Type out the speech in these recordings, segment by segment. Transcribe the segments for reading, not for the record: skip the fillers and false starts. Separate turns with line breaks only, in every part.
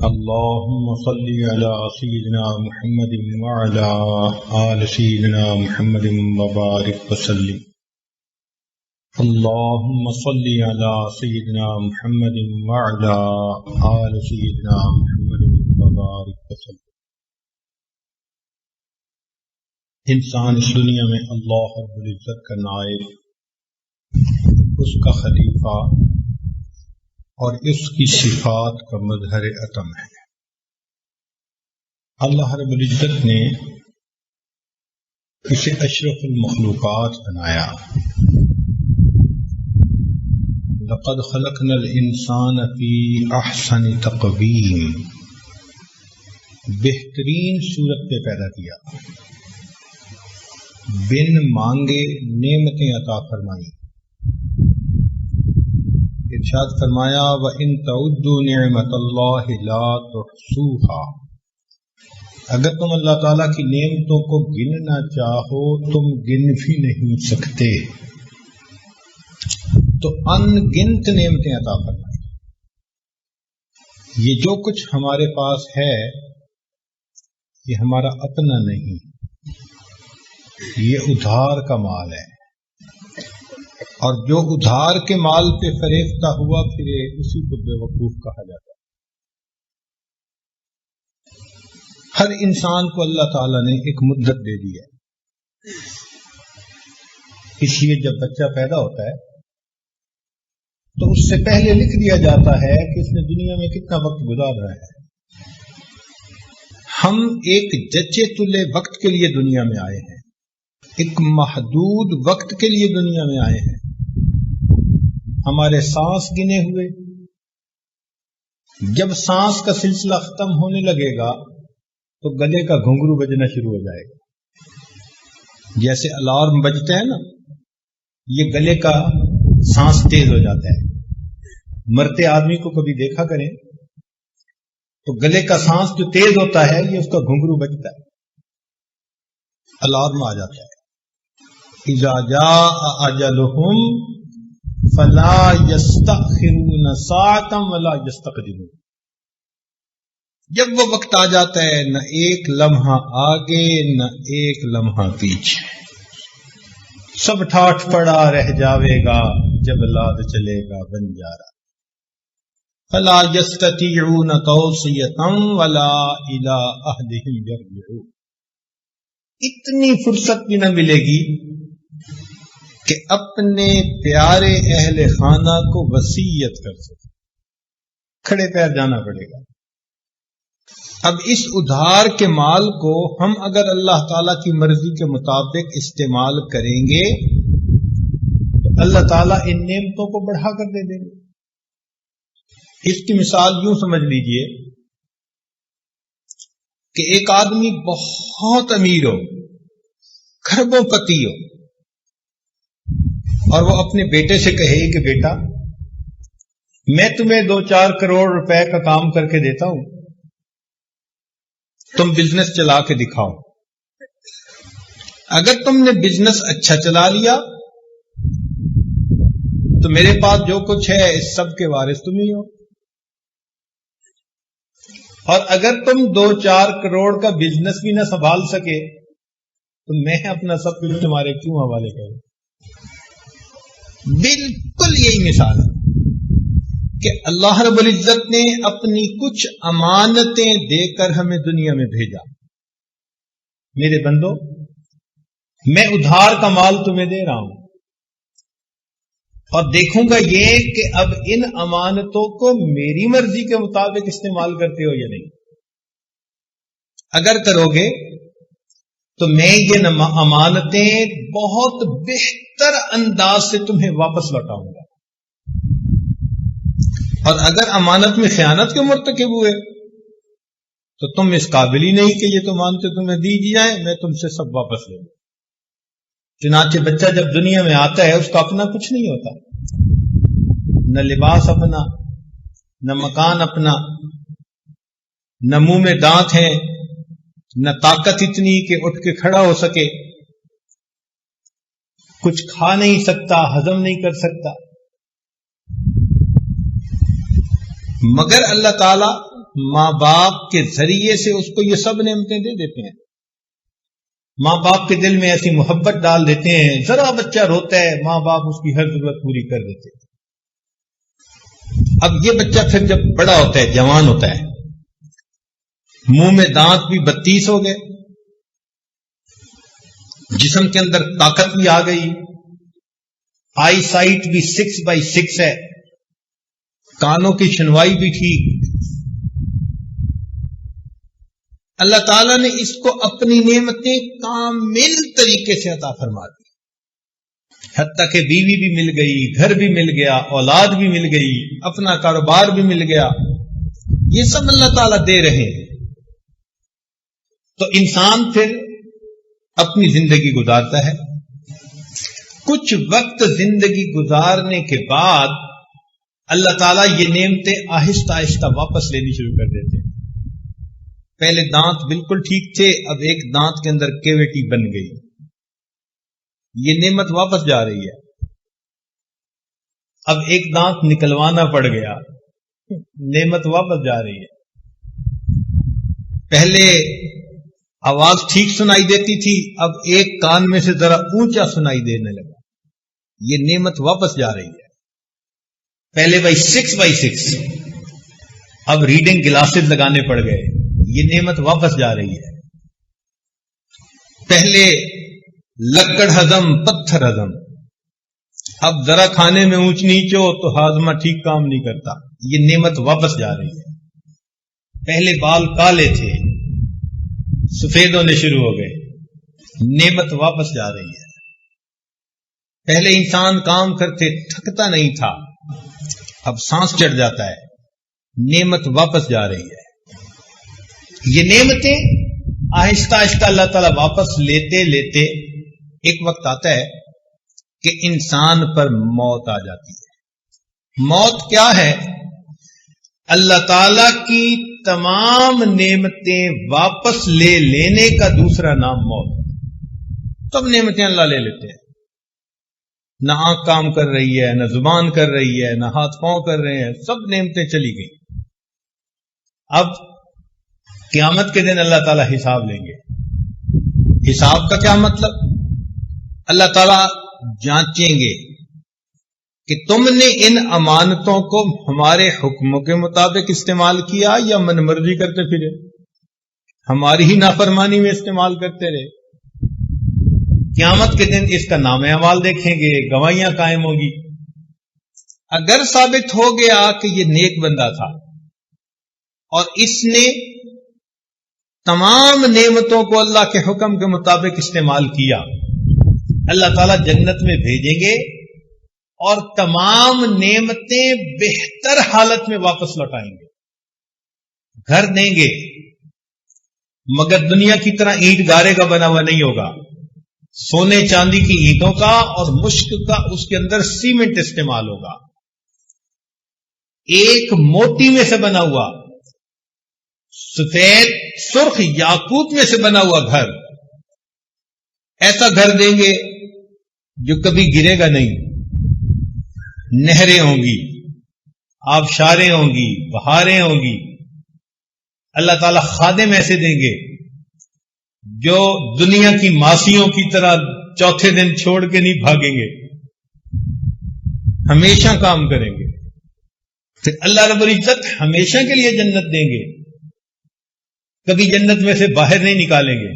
اللهم صل على سيدنا محمد وعلى آل سيدنا محمد وبارك وسلم. اللهم صل على سيدنا محمد وعلى آل سيدنا محمد وبارك وسلم. انسان اس دنیا میں اللہ رب العزت کا نائب، اس کا خلیفہ اور اس کی صفات کا مظہر عتم ہے. اللہ رب العزت نے اسے اشرف المخلوقات بنایا. لقد خلقنا الانسان فی احسن تقویم، بہترین صورت پہ پیدا کیا، بن مانگے نعمتیں عطا فرمائیں. ارشاد فرمایا وَإِن تَعُدُّوا نِعْمَةَ اللَّهِ لَا تُحْصُوهَا، اگر تم اللہ تعالیٰ کی نعمتوں کو گننا چاہو تم گن بھی نہیں سکتے، تو ان گنت نعمتیں عطا فرمائیں. یہ جو کچھ ہمارے پاس ہے یہ ہمارا اپنا نہیں، یہ ادھار کا مال ہے، اور جو ادھار کے مال پہ فریفتہ ہوا پھرے اسی کو بے وقوف کہا جاتا ہے. ہر انسان کو اللہ تعالیٰ نے ایک مدت دے دی ہے. اس لیے جب بچہ پیدا ہوتا ہے تو اس سے پہلے لکھ دیا جاتا ہے کہ اس نے دنیا میں کتنا وقت گزارا ہے. ہم ایک جچے تلے وقت کے لیے دنیا میں آئے ہیں، ایک محدود وقت کے لیے دنیا میں آئے ہیں. ہمارے سانس گنے ہوئے، جب سانس کا سلسلہ ختم ہونے لگے گا تو گلے کا گھنگرو بجنا شروع ہو جائے گا. جیسے الارم بجتا ہے نا، یہ گلے کا سانس تیز ہو جاتا ہے. مرتے آدمی کو کبھی دیکھا کریں تو گلے کا سانس جو تیز ہوتا ہے یہ اس کا گھنگرو بجتا ہے، الارم آ جاتا ہے. اذا جاء اجلهم فلا يستأخرون ساعة ولا يستقدمون. جب وہ وقت آ جاتا ہے نہ ایک لمحہ آگے نہ ایک لمحہ پیچھے، سب ٹھاٹھ پڑا رہ جاوے گا جب لاد چلے گا بنجارا. فلا يستطيعون توصية ولا إلى أهلهم يرجعون. اتنی فرصت بھی نہ ملے گی کہ اپنے پیارے اہل خانہ کو وصیت کر سکے، کھڑے پیر جانا پڑے گا. اب اس ادھار کے مال کو ہم اگر اللہ تعالیٰ کی مرضی کے مطابق استعمال کریں گے تو اللہ تعالیٰ ان نعمتوں کو بڑھا کر دے دیں گے. اس کی مثال یوں سمجھ لیجئے کہ ایک آدمی بہت امیر ہو، کھربوں پتی ہو، اور وہ اپنے بیٹے سے کہے کہ بیٹا میں تمہیں 2-4 کروڑ روپے کا کام کر کے دیتا ہوں، تم بزنس چلا کے دکھاؤ. اگر تم نے بزنس اچھا چلا لیا تو میرے پاس جو کچھ ہے اس سب کے وارث تم ہی ہو، اور اگر تم 2-4 کروڑ کا بزنس بھی نہ سنبھال سکے تو میں اپنا سب کچھ تمہارے کیوں حوالے کروں. بالکل یہی مثال ہے کہ اللہ رب العزت نے اپنی کچھ امانتیں دے کر ہمیں دنیا میں بھیجا. میرے بندو، میں ادھار کا مال تمہیں دے رہا ہوں اور دیکھوں گا یہ کہ اب ان امانتوں کو میری مرضی کے مطابق استعمال کرتے ہو یا نہیں. اگر کرو گے تو میں یہ امانتیں بہت بہتر انداز سے تمہیں واپس لوٹاؤں گا. اور اگر امانت میں خیانت کے مرتکب ہوئے تو تم اس قابل ہی نہیں کہ یہ تو مانتے تمہیں دی جائیں، میں تم سے سب واپس لوں. چنانچہ بچہ جب دنیا میں آتا ہے اس کا اپنا کچھ نہیں ہوتا، نہ لباس اپنا، نہ مکان اپنا، نہ منہ میں دانت ہیں، نہ طاقت اتنی کہ اٹھ کے کھڑا ہو سکے، کچھ کھا نہیں سکتا، ہضم نہیں کر سکتا. مگر اللہ تعالی ماں باپ کے ذریعے سے اس کو یہ سب نعمتیں دے دیتے ہیں. ماں باپ کے دل میں ایسی محبت ڈال دیتے ہیں، ذرا بچہ روتا ہے ماں باپ اس کی ہر ضرورت پوری کر دیتے ہیں. اب یہ بچہ پھر جب بڑا ہوتا ہے، جوان ہوتا ہے، منہ میں دانت بھی 32 ہو گئے، جسم کے اندر طاقت بھی آ گئی، آئی سائٹ بھی 6/6 ہے، کانوں کی سنوائی بھی ٹھیک. اللہ تعالیٰ نے اس کو اپنی نعمتیں کامل طریقے سے عطا فرما دی، حتیٰ کہ بیوی بھی مل گئی، گھر بھی مل گیا، اولاد بھی مل گئی، اپنا کاروبار بھی مل گیا. یہ سب اللہ تعالیٰ دے رہے ہیں. تو انسان پھر اپنی زندگی گزارتا ہے. کچھ وقت زندگی گزارنے کے بعد اللہ تعالیٰ یہ نعمتیں آہستہ آہستہ واپس لینی شروع کر دیتے ہیں. پہلے دانت بالکل ٹھیک تھے، اب ایک دانت کے اندر کیویٹی بن گئی، یہ نعمت واپس جا رہی ہے. اب ایک دانت نکلوانا پڑ گیا، نعمت واپس جا رہی ہے. پہلے آواز ٹھیک سنائی دیتی تھی، اب ایک کان میں سے ذرا اونچا سنائی دینے لگا، یہ نعمت واپس جا رہی ہے. پہلے 6/6، اب ریڈنگ گلاسز لگانے پڑ گئے، یہ نعمت واپس جا رہی ہے. پہلے لکڑ ہضم پتھر ہضم، اب ذرا کھانے میں اونچ نیچ ہو تو ہاضمہ ٹھیک کام نہیں کرتا، یہ نعمت واپس جا رہی ہے. پہلے بال کالے تھے، سفید ہونے شروع ہو گئے، نعمت واپس جا رہی ہے. پہلے انسان کام کرتے تھکتا نہیں تھا، اب سانس چڑھ جاتا ہے، نعمت واپس جا رہی ہے. یہ نعمتیں آہستہ آہستہ اللہ تعالیٰ واپس لیتے لیتے ایک وقت آتا ہے کہ انسان پر موت آ جاتی ہے. موت کیا ہے؟ اللہ تعالیٰ کی تمام نعمتیں واپس لے لینے کا دوسرا نام موت. سب نعمتیں اللہ لے لیتے ہیں، نہ آنکھ کام کر رہی ہے، نہ زبان کر رہی ہے، نہ ہاتھ پاؤں کر رہے ہیں، سب نعمتیں چلی گئی. اب قیامت کے دن اللہ تعالیٰ حساب لیں گے. حساب کا کیا مطلب؟ اللہ تعالیٰ جانچیں گے کہ تم نے ان امانتوں کو ہمارے حکموں کے مطابق استعمال کیا یا من مرضی کرتے پھرے، ہماری ہی نافرمانی میں استعمال کرتے رہے. قیامت کے دن اس کا نام اعمال دیکھیں گے، گواہیاں قائم ہوگی. اگر ثابت ہو گیا کہ یہ نیک بندہ تھا اور اس نے تمام نعمتوں کو اللہ کے حکم کے مطابق استعمال کیا، اللہ تعالیٰ جنت میں بھیجیں گے اور تمام نعمتیں بہتر حالت میں واپس لوٹائیں گے. گھر دیں گے مگر دنیا کی طرح اینٹ گارے کا بنا ہوا نہیں ہوگا، سونے چاندی کی اینٹوں کا اور مشک کا اس کے اندر سیمنٹ استعمال ہوگا. ایک موتی میں سے بنا ہوا، سفید سرخ یاقوت میں سے بنا ہوا گھر، ایسا گھر دیں گے جو کبھی گرے گا نہیں. نہریں ہوں گی، آبشاریں ہوں گی، بہاریں ہوں گی. اللہ تعالیٰ خادم ایسے دیں گے جو دنیا کی ماسیوں کی طرح چوتھے دن چھوڑ کے نہیں بھاگیں گے، ہمیشہ کام کریں گے. پھر اللہ رب العزت ہمیشہ کے لیے جنت دیں گے، کبھی جنت میں سے باہر نہیں نکالیں گے.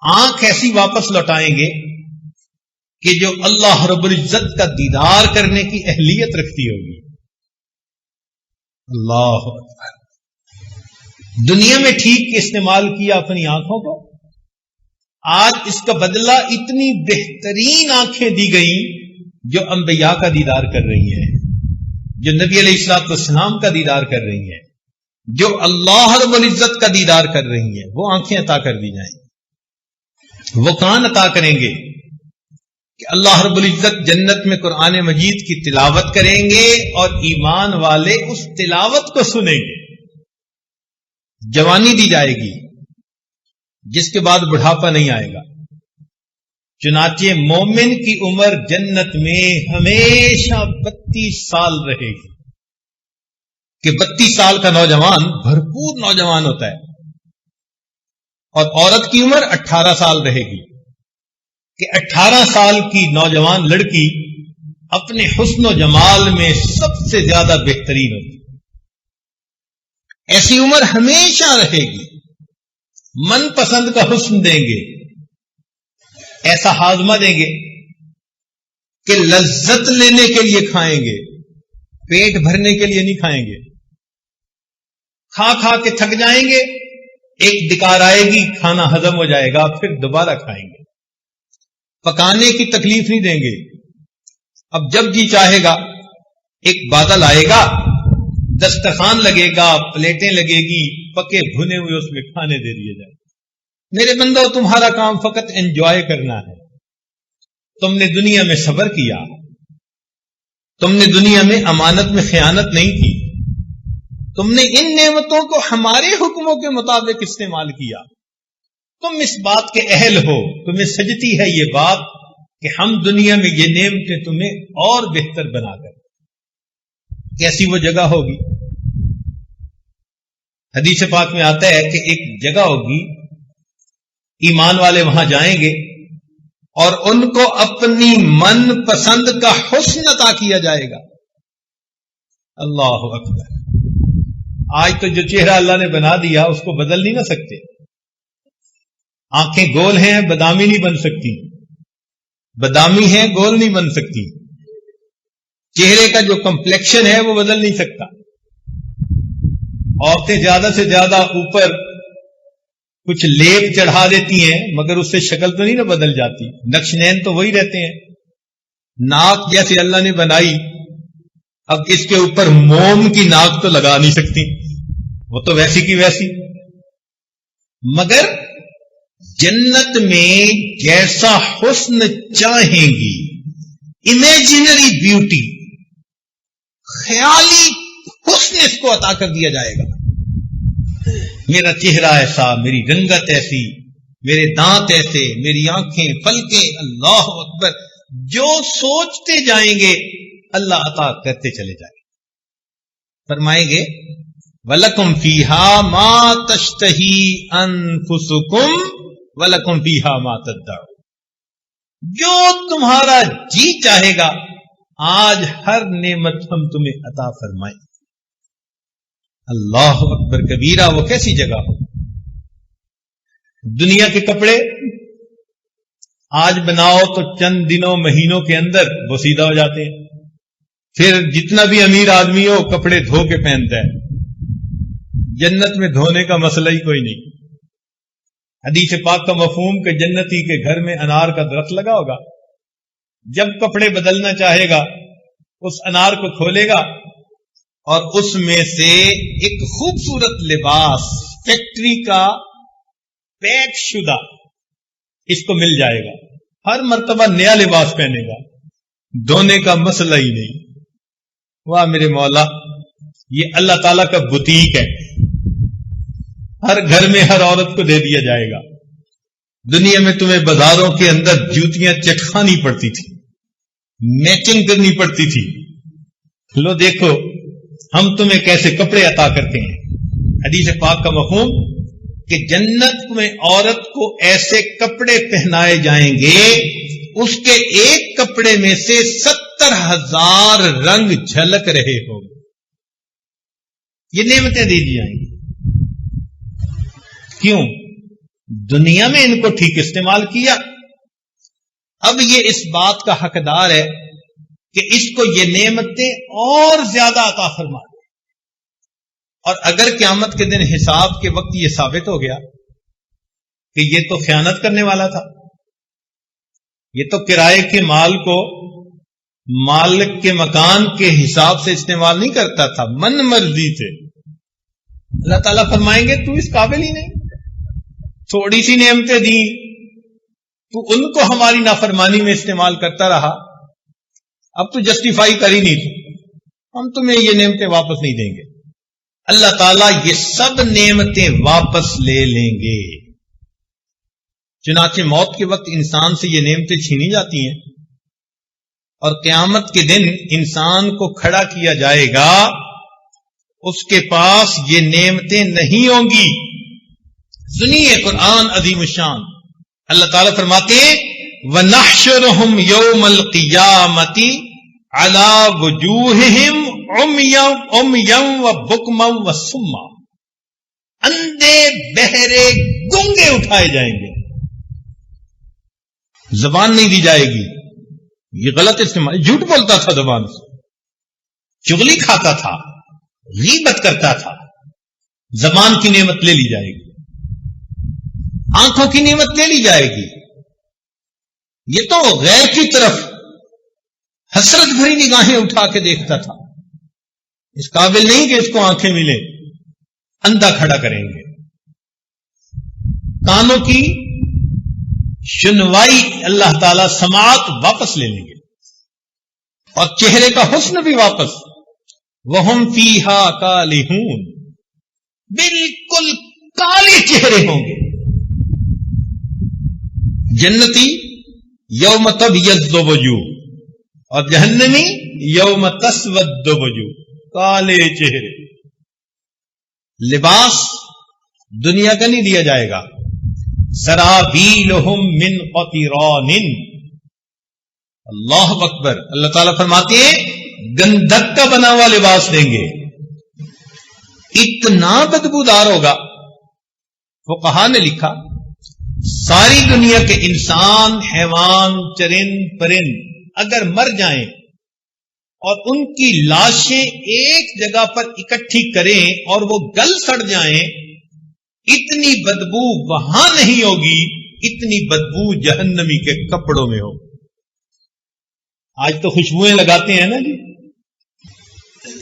آنکھ ایسی واپس لوٹائیں گے کہ جو اللہ رب العزت کا دیدار کرنے کی اہلیت رکھتی ہوگی. اللہ اکبر. دنیا میں ٹھیک استعمال کیا اپنی آنکھوں کو، آج اس کا بدلہ اتنی بہترین آنکھیں دی گئی جو انبیاء کا دیدار کر رہی ہیں، جو نبی علیہ الصلوۃ والسلام کا دیدار کر رہی ہیں، جو اللہ رب العزت کا دیدار کر رہی ہیں. وہ آنکھیں عطا کر دی جائیں. وہ کان عطا کریں گے کہ اللہ رب العزت جنت میں قرآن مجید کی تلاوت کریں گے اور ایمان والے اس تلاوت کو سنیں گے. جوانی دی جائے گی جس کے بعد بڑھاپا نہیں آئے گا. چنانچہ مومن کی عمر جنت میں ہمیشہ 32 سال رہے گی. کہ 32 سال کا نوجوان بھرپور نوجوان ہوتا ہے اور عورت کی عمر 18 سال رہے گی، کہ 18 سال کی نوجوان لڑکی اپنے حسن و جمال میں سب سے زیادہ بہترین ہوتی ہے. ایسی عمر ہمیشہ رہے گی. من پسند کا حسن دیں گے، ایسا ہاضمہ دیں گے کہ لذت لینے کے لیے کھائیں گے، پیٹ بھرنے کے لیے نہیں کھائیں گے. کھا کھا کے تھک جائیں گے، ایک ڈکار آئے گی، کھانا ہضم ہو جائے گا، پھر دوبارہ کھائیں گے. پکانے کی تکلیف نہیں دیں گے. اب جب جی چاہے گا ایک بادل آئے گا، دسترخوان لگے گا، پلیٹیں لگے گی، پکے بھنے ہوئے اس میں کھانے دے دیے جائیں. میرے بندو، تمہارا کام فقط انجوائے کرنا ہے. تم نے دنیا میں صبر کیا، تم نے دنیا میں امانت میں خیانت نہیں کی، تم نے ان نعمتوں کو ہمارے حکموں کے مطابق استعمال کیا. تم اس بات کے اہل ہو، تمہیں سجتی ہے یہ بات کہ ہم دنیا میں یہ نعمتیں تمہیں اور بہتر بنا کر. کیسی وہ جگہ ہوگی؟ حدیث پاک میں آتا ہے کہ ایک جگہ ہوگی، ایمان والے وہاں جائیں گے اور ان کو اپنی من پسند کا حسن عطا کیا جائے گا. اللہ اکبر. آج تو جو چہرہ اللہ نے بنا دیا اس کو بدل نہیں نہ سکتے. آنکھیں گول ہیں، بادامی نہیں بن سکتی، بادامی ہیں، گول نہیں بن سکتی. چہرے کا جو کمپلیکشن ہے وہ بدل نہیں سکتا. عورتیں زیادہ سے زیادہ اوپر کچھ لیپ چڑھا دیتی ہیں، مگر اس سے شکل تو نہیں نہ بدل جاتی. نقش نین تو وہی رہتے ہیں. ناک جیسے اللہ نے بنائی، اب اس کے اوپر موم کی ناک تو لگا نہیں سکتی، وہ تو ویسی کی ویسی. مگر جنت میں جیسا حسن چاہیں گی، امیجنری بیوٹی، خیالی حسن اس کو عطا کر دیا جائے گا. میرا چہرہ ایسا، میری رنگت ایسی، میرے دانت ایسے، میری آنکھیں، پلکیں. اللہ اکبر. جو سوچتے جائیں گے اللہ عطا کرتے چلے جائیں گے. فرمائیں گے وَلَكُمْ فِيهَا مَا تَشْتَهِي أَنفُسُكُمْ وَلَكُمْ فِيهَا مَا تَدَّعُونَ. جو تمہارا جی چاہے گا آج ہر نعمت ہم تمہیں عطا فرمائیں. اللہ اکبر کبیرہ. وہ کیسی جگہ ہو. دنیا کے کپڑے آج بناؤ تو چند دنوں مہینوں کے اندر بوسیدہ ہو جاتے ہیں. پھر جتنا بھی امیر آدمی ہو کپڑے دھو کے پہنتا ہے. جنت میں دھونے کا مسئلہ ہی کوئی نہیں. حدیث پاک کا مفہوم کہ جنتی کے گھر میں انار کا درخت لگا ہوگا، جب کپڑے بدلنا چاہے گا اس انار کو کھولے گا اور اس میں سے ایک خوبصورت لباس فیکٹری کا پیک شدہ اس کو مل جائے گا. ہر مرتبہ نیا لباس پہنے گا، دھونے کا مسئلہ ہی نہیں. واہ میرے مولا، یہ اللہ تعالی کا بوتیک ہے. ہر گھر میں ہر عورت کو دے دیا جائے گا. دنیا میں تمہیں بازاروں کے اندر جوتیاں چٹکانی پڑتی تھی، میچنگ کرنی پڑتی تھی. لو دیکھو ہم تمہیں کیسے کپڑے عطا کرتے ہیں. حدیث پاک کا مفہوم کہ جنت میں عورت کو ایسے کپڑے پہنائے جائیں گے اس کے ایک کپڑے میں سے 70,000 رنگ جھلک رہے ہوں گے. یہ نعمتیں دی جائیں گی. کیوں؟ دنیا میں ان کو ٹھیک استعمال کیا. اب یہ اس بات کا حقدار ہے کہ اس کو یہ نعمتیں اور زیادہ عطا فرما دیں. اور اگر قیامت کے دن حساب کے وقت یہ ثابت ہو گیا کہ یہ تو خیانت کرنے والا تھا، یہ تو کرائے کے مال کو مالک کے مکان کے حساب سے استعمال نہیں کرتا تھا، من مرضی سے، اللہ تعالیٰ فرمائیں گے تو اس قابل ہی نہیں. تھوڑی سی نعمتیں دی تو ان کو ہماری نافرمانی میں استعمال کرتا رہا، اب تو جسٹیفائی کر ہی نہیں تھی، ہم تمہیں یہ نعمتیں واپس نہیں دیں گے. اللہ تعالیٰ یہ سب نعمتیں واپس لے لیں گے. چنانچہ موت کے وقت انسان سے یہ نعمتیں چھینی جاتی ہیں اور قیامت کے دن انسان کو کھڑا کیا جائے گا اس کے پاس یہ نعمتیں نہیں ہوں گی. سنیے قرآن عظیم الشان. اللہ تعالیٰ فرماتے ہیں وَنَحْشُرُهُمْ يَوْمَ الْقِيَامَةِ عَلَى وُجُوهِهِمْ عُمْيًا وَبُكْمًا وَصُمًّا. اندھے بہرے گونگے اٹھائے جائیں گے, زبان نہیں دی جائے گی. یہ غلط استعمال, جھوٹ بولتا تھا زبان سے, چغلی کھاتا تھا, غیبت کرتا تھا, زبان کی نعمت لے لی جائے گی, آنکھوں کی نعمت لے لی جائے گی. یہ تو غیر کی طرف حسرت بھری نگاہیں اٹھا کے دیکھتا تھا, اس قابل نہیں کہ اس کو آنکھیں ملیں, اندھا کھڑا کریں گے. کانوں کی سنوائی اللہ تعالی سماعت واپس لے لیں گے, اور چہرے کا حسن بھی واپس. وَهُمْ فِيهَا كَالِحُونَ, بالکل کالے چہرے ہوں گے. جنتی یوم تبیض وجوہ, اور جہنمی یوم تسود وجوہ, کالے چہرے. لباس دنیا کا نہیں دیا جائے گا. سرابیلہم من قطران, اللہ اکبر. اللہ تعالیٰ فرماتے ہیں گندھک کا بنا ہوا لباس دیں گے, اتنا بدبودار ہوگا. فقہا نے لکھا ساری دنیا کے انسان, حیوان, چرند پرند اگر مر جائیں اور ان کی لاشیں ایک جگہ پر اکٹھی کریں اور وہ گل سڑ جائیں, اتنی بدبو وہاں نہیں ہوگی, اتنی بدبو جہنمی کے کپڑوں میں ہوگی. آج تو خوشبوئیں لگاتے ہیں نا جی,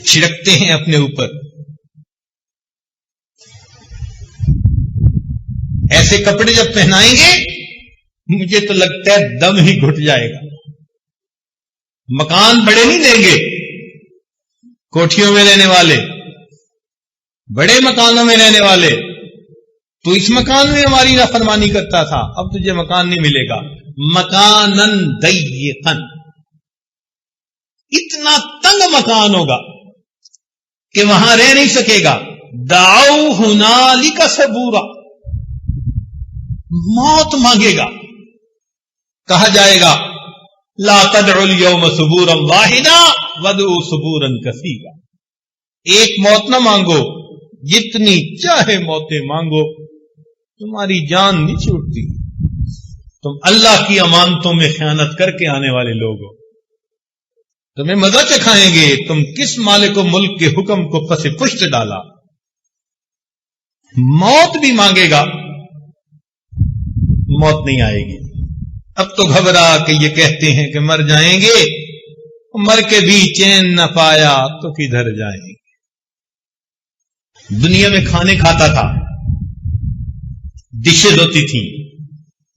چھڑکتے ہیں اپنے اوپر. ایسے کپڑے جب پہنائیں گے مجھے تو لگتا ہے دم ہی گھٹ جائے گا. مکان بڑے نہیں دیں گے, کوٹھیوں میں رہنے والے, بڑے مکانوں میں رہنے والے. تو اس مکان میں ہماری نافرمانی کرتا تھا, اب تجھے مکان نہیں ملے گا. مکانن ضیقن, اتنا تنگ مکان ہوگا کہ وہاں رہ نہیں سکے گا. دعوا ہنالک ثبورا, موت مانگے گا, کہا جائے گا لا تدعوا اليوم ثبورا واحدا وادعوا ثبورا کثیرا. ایک موت نہ مانگو, جتنی چاہے موتیں مانگو, تمہاری جان نہیں چھوٹتی. تم اللہ کی امانتوں میں خیانت کر کے آنے والے لوگ ہو, تمہیں مزہ چکھائیں گے. تم کس مالک و ملک کے حکم کو پس پشت ڈالا. موت بھی مانگے گا, موت نہیں آئے گی. اب تو گھبرا کہ یہ کہتے ہیں کہ مر جائیں گے, مر کے بھی چین نہ پایا تو کدھر جائیں گے. دنیا میں کھانے کھاتا تھا, ڈشز ہوتی تھیں,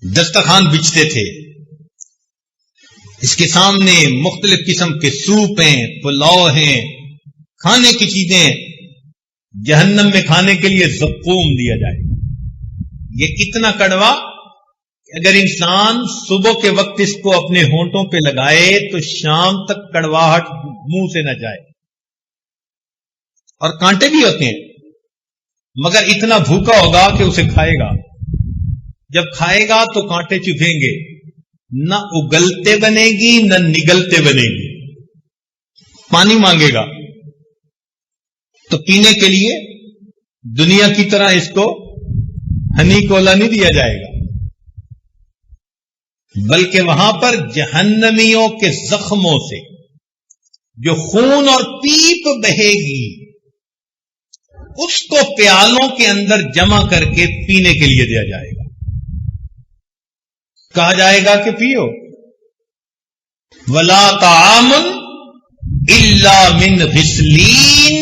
دسترخوان بچھتے تھے, اس کے سامنے مختلف قسم کے سوپ ہیں, پلاؤ ہیں, کھانے کی چیزیں. جہنم میں کھانے کے لیے زقوم دیا جائے گا. یہ اتنا کڑوا کہ اگر انسان صبح کے وقت اس کو اپنے ہونٹوں پہ لگائے تو شام تک کڑواہٹ منہ سے نہ جائے. اور کانٹے بھی ہوتے ہیں, مگر اتنا بھوکا ہوگا کہ اسے کھائے گا. جب کھائے گا تو کانٹے چبھیں گے, نہ اگلتے بنے گی نہ نگلتے بنے گی. پانی مانگے گا تو پینے کے لیے دنیا کی طرح اس کو ہنی کولا نہیں دیا جائے گا, بلکہ وہاں پر جہنمیوں کے زخموں سے جو خون اور پیپ بہے گی اس کو پیالوں کے اندر جمع کر کے پینے کے لیے دیا جائے گا. کہا جائے گا کہ پیو. ولا طعام الا من غسلین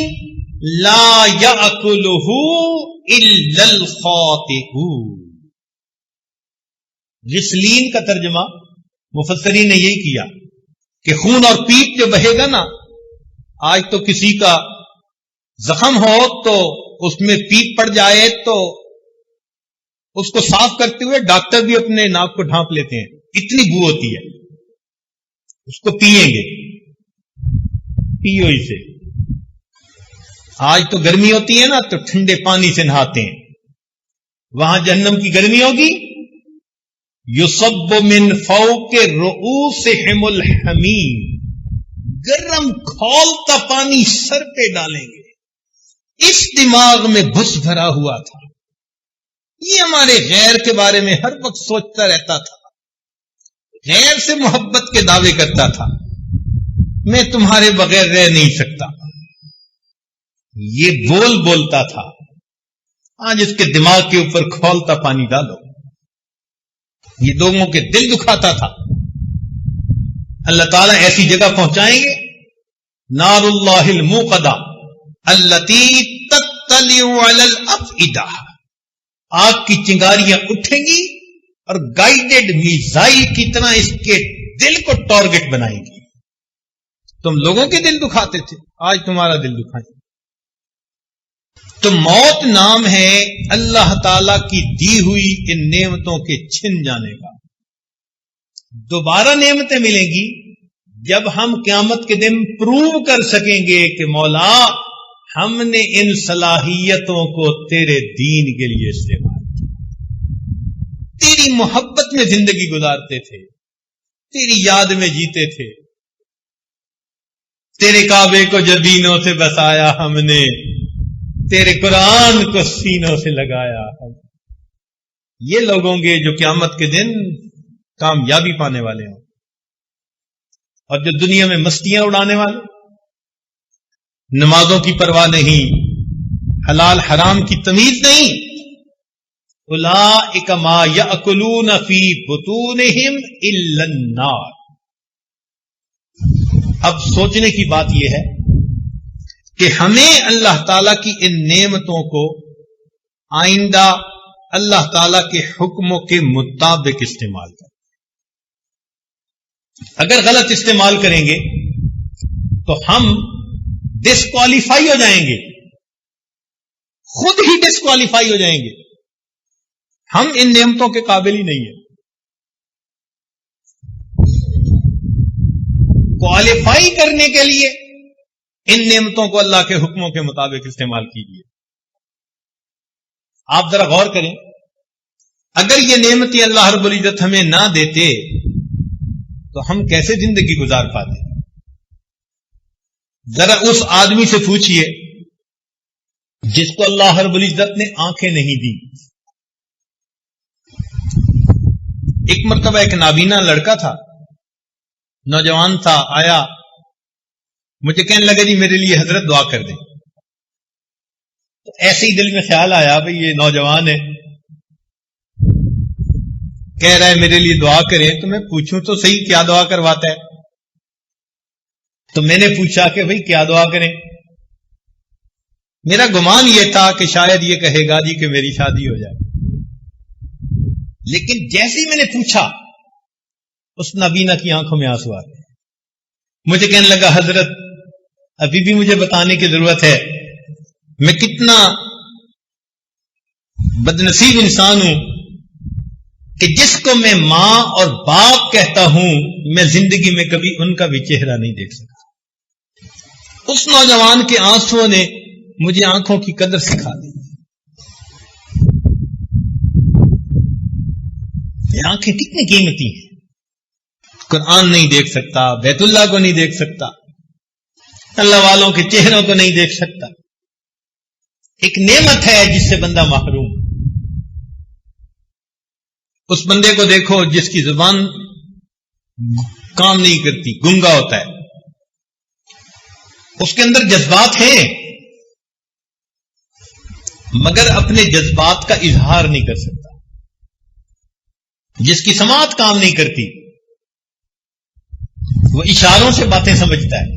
لا یاکلہ الا الخاطئون. غسلین کا ترجمہ مفسرین نے یہی کیا کہ خون اور پیپ جو بہے گا نا, آج تو کسی کا زخم ہو تو اس میں پیپ پڑ جائے تو اس کو صاف کرتے ہوئے ڈاکٹر بھی اپنے ناک کو ڈھانپ لیتے ہیں, اتنی بو ہوتی ہے. اس کو پیئیں گے, پیو اسے. آج تو گرمی ہوتی ہے نا تو ٹھنڈے پانی سے نہاتے ہیں، وہاں جہنم کی گرمی ہوگی، یصب من فوق رؤوسہم الحمیم، گرم کھولتا پانی سر پہ ڈالیں گے۔ اس دماغ میں بھس بھرا ہوا تھا، یہ ہمارے غیر کے بارے میں ہر وقت سوچتا رہتا تھا، غیر سے محبت کے دعوے کرتا تھا، میں تمہارے بغیر رہ نہیں سکتا، یہ بولتا تھا۔ آج اس کے دماغ کے اوپر کھولتا پانی ڈالو، یہ لوگوں کے دل دکھاتا تھا۔ اللہ تعالیٰ ایسی جگہ پہنچائیں گے، نار اللہ الموقدہ التی تطلع علی الافئدہ، آگ کی چنگاریاں اٹھیں گی اور گائیڈڈ میزائل کی طرح اس کے دل کو ٹارگٹ بنائیں گی۔ تم لوگوں کے دل دکھاتے تھے، آج تمہارا دل دکھائیں۔ تو موت نام ہے اللہ تعالی کی دی ہوئی ان نعمتوں کے چھن جانے کا۔ دوبارہ نعمتیں ملیں گی جب ہم قیامت کے دن پروو کر سکیں گے کہ مولا ہم نے ان صلاحیتوں کو تیرے دین کے لیے استعمال کیا، تیری محبت میں زندگی گزارتے تھے، تیری یاد میں جیتے تھے، تیرے کعبے کو جبینوں سے بسایا ہم نے، تیرے قرآن کو سینوں سے لگایا ہم۔ یہ لوگ ہوں گے جو قیامت کے دن کامیابی پانے والے ہوں، اور جو دنیا میں مستیاں اڑانے والے، نمازوں کی پرواہ نہیں، حلال حرام کی تمیز نہیں، اولئک ما یأکلون فی بطونہم الا النار۔ اب سوچنے کی بات یہ ہے کہ ہمیں اللہ تعالی کی ان نعمتوں کو آئندہ اللہ تعالی کے حکموں کے مطابق استعمال کریں۔ اگر غلط استعمال کریں گے تو ہم ڈسکوالیفائی ہو جائیں گے، خود ہی ڈسکوالیفائی ہو جائیں گے، ہم ان نعمتوں کے قابل ہی نہیں ہیں۔ کوالیفائی کرنے کے لیے ان نعمتوں کو اللہ کے حکموں کے مطابق استعمال کیجیے۔ آپ ذرا غور کریں، اگر یہ نعمتیں اللہ رب العزت ہمیں نہ دیتے تو ہم کیسے زندگی گزار پاتے؟ ذرا اس آدمی سے پوچھئے جس کو اللہ رب العزت نے آنکھیں نہیں دی۔ ایک مرتبہ ایک نابینا لڑکا تھا، نوجوان تھا، آیا مجھے کہنے لگا جی میرے لیے حضرت دعا کر دیں۔ تو ایسے ہی دل میں خیال آیا بھئی یہ نوجوان ہے، کہہ رہا ہے میرے لیے دعا کریں، تو میں پوچھوں تو صحیح کیا دعا کرواتا ہے۔ تو میں نے پوچھا کہ بھئی کیا دعا کریں؟ میرا گمان یہ تھا کہ شاید یہ کہے گا جی کہ میری شادی ہو جائے، لیکن جیسے ہی میں نے پوچھا اس نابینا کی آنکھوں میں آنسو آ گئے۔ مجھے کہنے لگا حضرت ابھی بھی مجھے بتانے کی ضرورت ہے، میں کتنا بدنصیب انسان ہوں کہ جس کو میں ماں اور باپ کہتا ہوں میں زندگی میں کبھی ان کا بھی چہرہ نہیں دیکھ سکا۔ اس نوجوان کے آنسوں نے مجھے آنکھوں کی قدر سکھا دی۔ یہ آنکھیں کتنی قیمتی ہیں، قرآن نہیں دیکھ سکتا، بیت اللہ کو نہیں دیکھ سکتا، اللہ والوں کے چہروں کو نہیں دیکھ سکتا۔ ایک نعمت ہے جس سے بندہ محروم۔ اس بندے کو دیکھو جس کی زبان کام نہیں کرتی، گنگا ہوتا ہے، اس کے اندر جذبات ہیں مگر اپنے جذبات کا اظہار نہیں کر سکتا، جس کی سماعت کام نہیں کرتی، وہ اشاروں سے باتیں سمجھتا ہے۔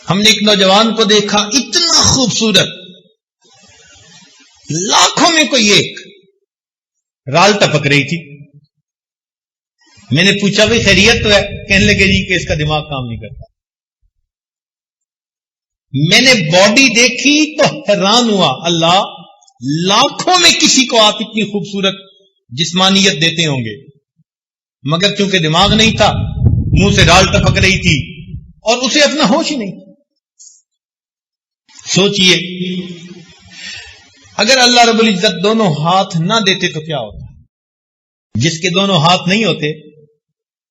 ہم نے ایک نوجوان کو دیکھا اتنا خوبصورت، لاکھوں میں کوئی ایک، رال ٹپک رہی تھی۔ میں نے پوچھا بھائی خیریت تو ہے؟ کہنے لگے جی کہ اس کا دماغ کام نہیں کرتا۔ میں نے باڈی دیکھی تو حیران ہوا، اللہ لاکھوں میں کسی کو آپ اتنی خوبصورت جسمانیت دیتے ہوں گے، مگر چونکہ دماغ نہیں تھا، منہ سے رال ٹپک رہی تھی اور اسے اپنا ہوش ہی نہیں تھا۔ سوچئے اگر اللہ رب العزت دونوں ہاتھ نہ دیتے تو کیا ہوتا؟ جس کے دونوں ہاتھ نہیں ہوتے،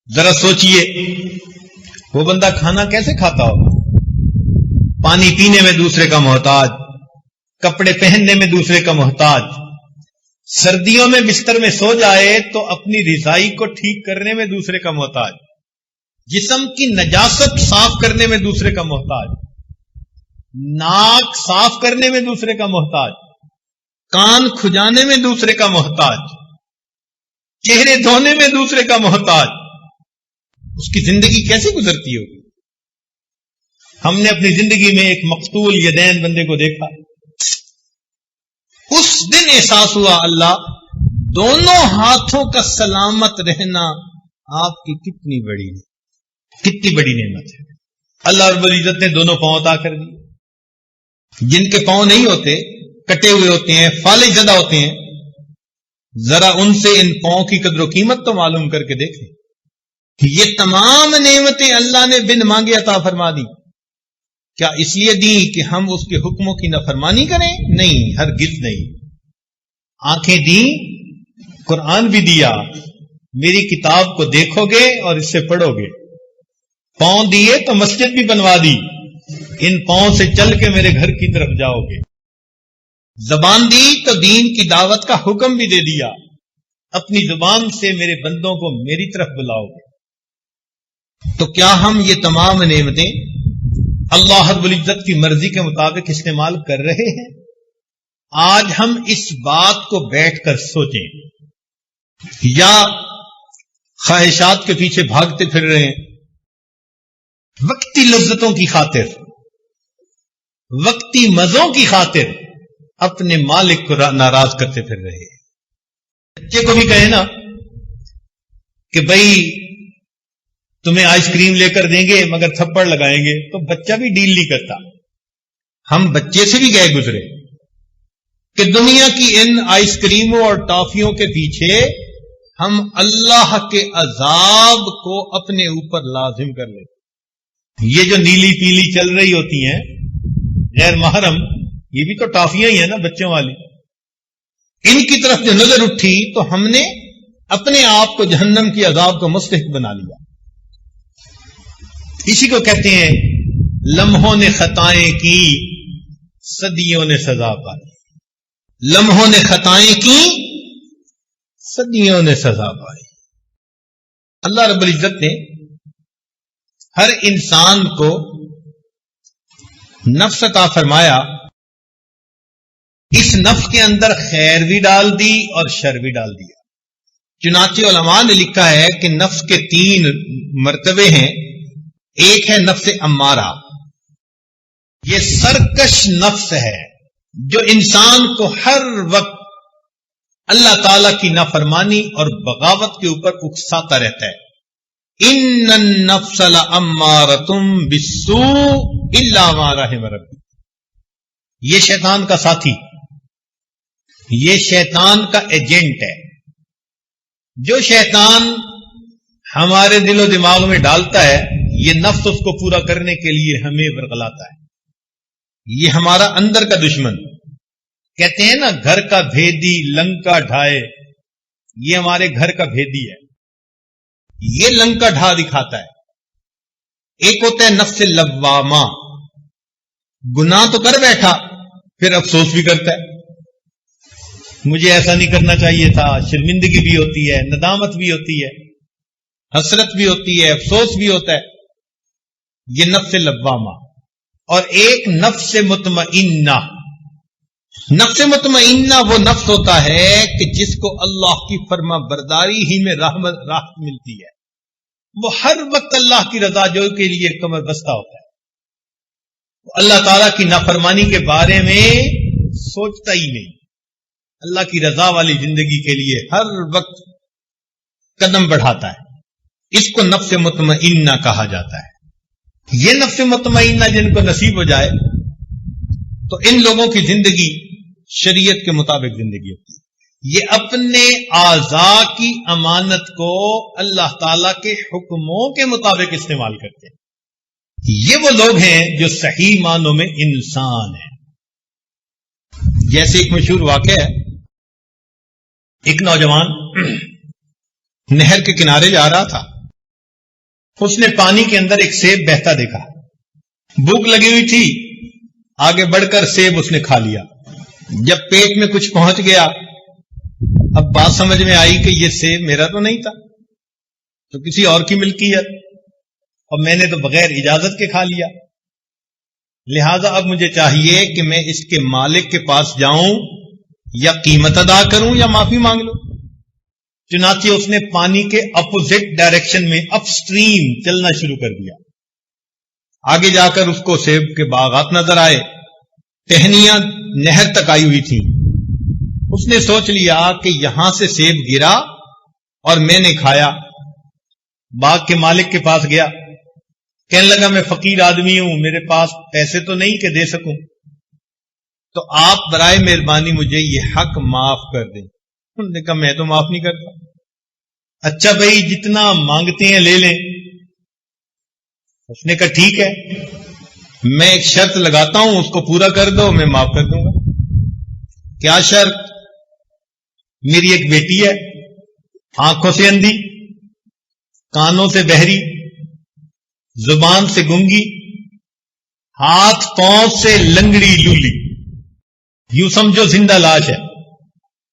ذرا سوچئے وہ بندہ کھانا کیسے کھاتا ہوگا؟ پانی پینے میں دوسرے کا محتاج، کپڑے پہننے میں دوسرے کا محتاج، سردیوں میں بستر میں سو جائے تو اپنی رضائی کو ٹھیک کرنے میں دوسرے کا محتاج، جسم کی نجاست صاف کرنے میں دوسرے کا محتاج، ناک صاف کرنے میں دوسرے کا محتاج، کان کھجانے میں دوسرے کا محتاج، چہرے دھونے میں دوسرے کا محتاج، اس کی زندگی کیسے گزرتی ہوگی؟ ہم نے اپنی زندگی میں ایک مقتول یدین بندے کو دیکھا، اس دن احساس ہوا اللہ دونوں ہاتھوں کا سلامت رہنا آپ کی کتنی بڑی نعمت ہے۔ اللہ رب العزت نے دونوں پاؤں عطا کر دی۔ جن کے پاؤں نہیں ہوتے، کٹے ہوئے ہوتے ہیں، فالج زدہ ہوتے ہیں، ذرا ان سے ان پاؤں کی قدر و قیمت تو معلوم کر کے دیکھیں۔ یہ تمام نعمتیں اللہ نے بن مانگے عطا فرما دی، کیا اس لیے دی کہ ہم اس کے حکموں کی نافرمانی کریں؟ نہیں، ہرگز نہیں۔ آنکھیں دی، قرآن بھی دیا، میری کتاب کو دیکھو گے اور اس سے پڑھو گے۔ پاؤں دیے تو مسجد بھی بنوا دی، ان پاؤں سے چل کے میرے گھر کی طرف جاؤ گے۔ زبان دی تو دین کی دعوت کا حکم بھی دے دیا، اپنی زبان سے میرے بندوں کو میری طرف بلاؤ گے۔ تو کیا ہم یہ تمام نعمتیں اللہ رب العزت کی مرضی کے مطابق استعمال کر رہے ہیں؟ آج ہم اس بات کو بیٹھ کر سوچیں، یا خواہشات کے پیچھے بھاگتے پھر رہے ہیں، وقتی لذتوں کی خاطر، وقتی مزوں کی خاطر اپنے مالک کو ناراض کرتے پھر رہے ہیں۔ بچے کو بھی کہے نا کہ بھائی تمہیں آئس کریم لے کر دیں گے مگر تھپڑ لگائیں گے، تو بچہ بھی ڈیل نہیں کرتا۔ ہم بچے سے بھی گئے گزرے کہ دنیا کی ان آئس کریموں اور ٹافیوں کے پیچھے ہم اللہ کے عذاب کو اپنے اوپر لازم کر لیتے۔ یہ جو نیلی پیلی چل رہی ہوتی ہیں غیر محرم، یہ بھی تو ٹافیاں ہی ہیں نا بچوں والی، ان کی طرف جو نظر اٹھی تو ہم نے اپنے آپ کو جہنم کی عذاب کو مستحق بنا لیا۔ اسی کو کہتے ہیں لمحوں نے خطائیں کی، صدیوں نے سزا پائی۔ لمحوں نے خطائیں کی، صدیوں نے سزا پائی۔ اللہ رب العزت نے ہر انسان کو نفس عطا فرمایا، اس نفس کے اندر خیر بھی ڈال دی اور شر بھی ڈال دیا۔ چنانچہ علماء نے لکھا ہے کہ نفس کے 3 مرتبے ہیں۔ ایک ہے نفس امارہ، یہ سرکش نفس ہے جو انسان کو ہر وقت اللہ تعالی کی نافرمانی اور بغاوت کے اوپر اکساتا رہتا ہے۔ ان النفس لامارۃ بالسوء الا ما رحم ربی، یہ شیطان کا ساتھی، یہ شیطان کا ایجنٹ ہے۔ جو شیطان ہمارے دل و دماغ میں ڈالتا ہے، یہ نفس اس کو پورا کرنے کے لیے ہمیں ورغلاتا ہے۔ یہ ہمارا اندر کا دشمن، کہتے ہیں نا گھر کا بھیدی لنکا ڈھائے، یہ ہمارے گھر کا بھیدی ہے، یہ لنکا ڈھا دکھاتا ہے۔ ایک ہوتا ہے نفس لوامہ، گناہ تو کر بیٹھا پھر افسوس بھی کرتا ہے، مجھے ایسا نہیں کرنا چاہیے تھا، شرمندگی بھی ہوتی ہے، ندامت بھی ہوتی ہے، حسرت بھی ہوتی ہے، افسوس بھی ہوتا ہے، یہ نفس لوامہ۔ اور ایک نفس مطمئنہ، نفس مطمئنہ وہ نفس ہوتا ہے کہ جس کو اللہ کی فرما برداری ہی میں راحت ملتی ہے، وہ ہر وقت اللہ کی رضا جوئی کے لیے کمر بستہ ہوتا ہے، وہ اللہ تعالیٰ کی نافرمانی کے بارے میں سوچتا ہی نہیں، اللہ کی رضا والی زندگی کے لیے ہر وقت قدم بڑھاتا ہے۔ اس کو نفس مطمئنہ کہا جاتا ہے۔ یہ نفس مطمئنہ جن کو نصیب ہو جائے تو ان لوگوں کی زندگی شریعت کے مطابق زندگی ہوتی ہے۔ یہ اپنے اعضاء کی امانت کو اللہ تعالی کے حکموں کے مطابق استعمال کرتے ہیں۔ یہ وہ لوگ ہیں جو صحیح معنوں میں انسان ہیں. جیسے ایک مشہور واقعہ ہے، ایک نوجوان نہر کے کنارے جا رہا تھا. اس نے پانی کے اندر ایک سیب بہتا دیکھا. بھوک لگی ہوئی تھی، آگے بڑھ کر سیب اس نے کھا لیا. جب پیٹ میں کچھ پہنچ گیا، اب بات سمجھ میں آئی کہ یہ سیب میرا تو نہیں تھا، تو کسی اور کی ملکیت، اور میں نے تو بغیر اجازت کے کھا لیا. لہذا اب مجھے چاہیے کہ میں اس کے مالک کے پاس جاؤں، یا قیمت ادا کروں یا معافی مانگ لوں. چنانچہ اس نے پانی کے اپوزٹ ڈائریکشن میں اپ سٹریم چلنا شروع کر دیا. آگے جا کر اس کو سیب کے باغات نظر آئے، ٹہنیاں نہر تک آئی ہوئی تھیں. اس نے سوچ لیا کہ یہاں سے سیب گرا اور میں نے کھایا. باغ کے مالک کے پاس گیا، کہنے لگا میں فقیر آدمی ہوں، میرے پاس پیسے تو نہیں کہ دے سکوں، تو آپ برائے مہربانی مجھے یہ حق معاف کر دیں. انہوں نے کہا میں تو معاف نہیں کرتا. اچھا بھائی جتنا مانگتے ہیں لے لیں. اس نے کہا ٹھیک ہے، میں ایک شرط لگاتا ہوں، اس کو پورا کر دو، میں معاف کر دوں گا. کیا شرط؟ میری ایک بیٹی ہے، آنکھوں سے اندھی، کانوں سے بہری، زبان سے گنگی، ہاتھ پاؤں سے لنگڑی لولی، یوں سمجھو زندہ لاش ہے.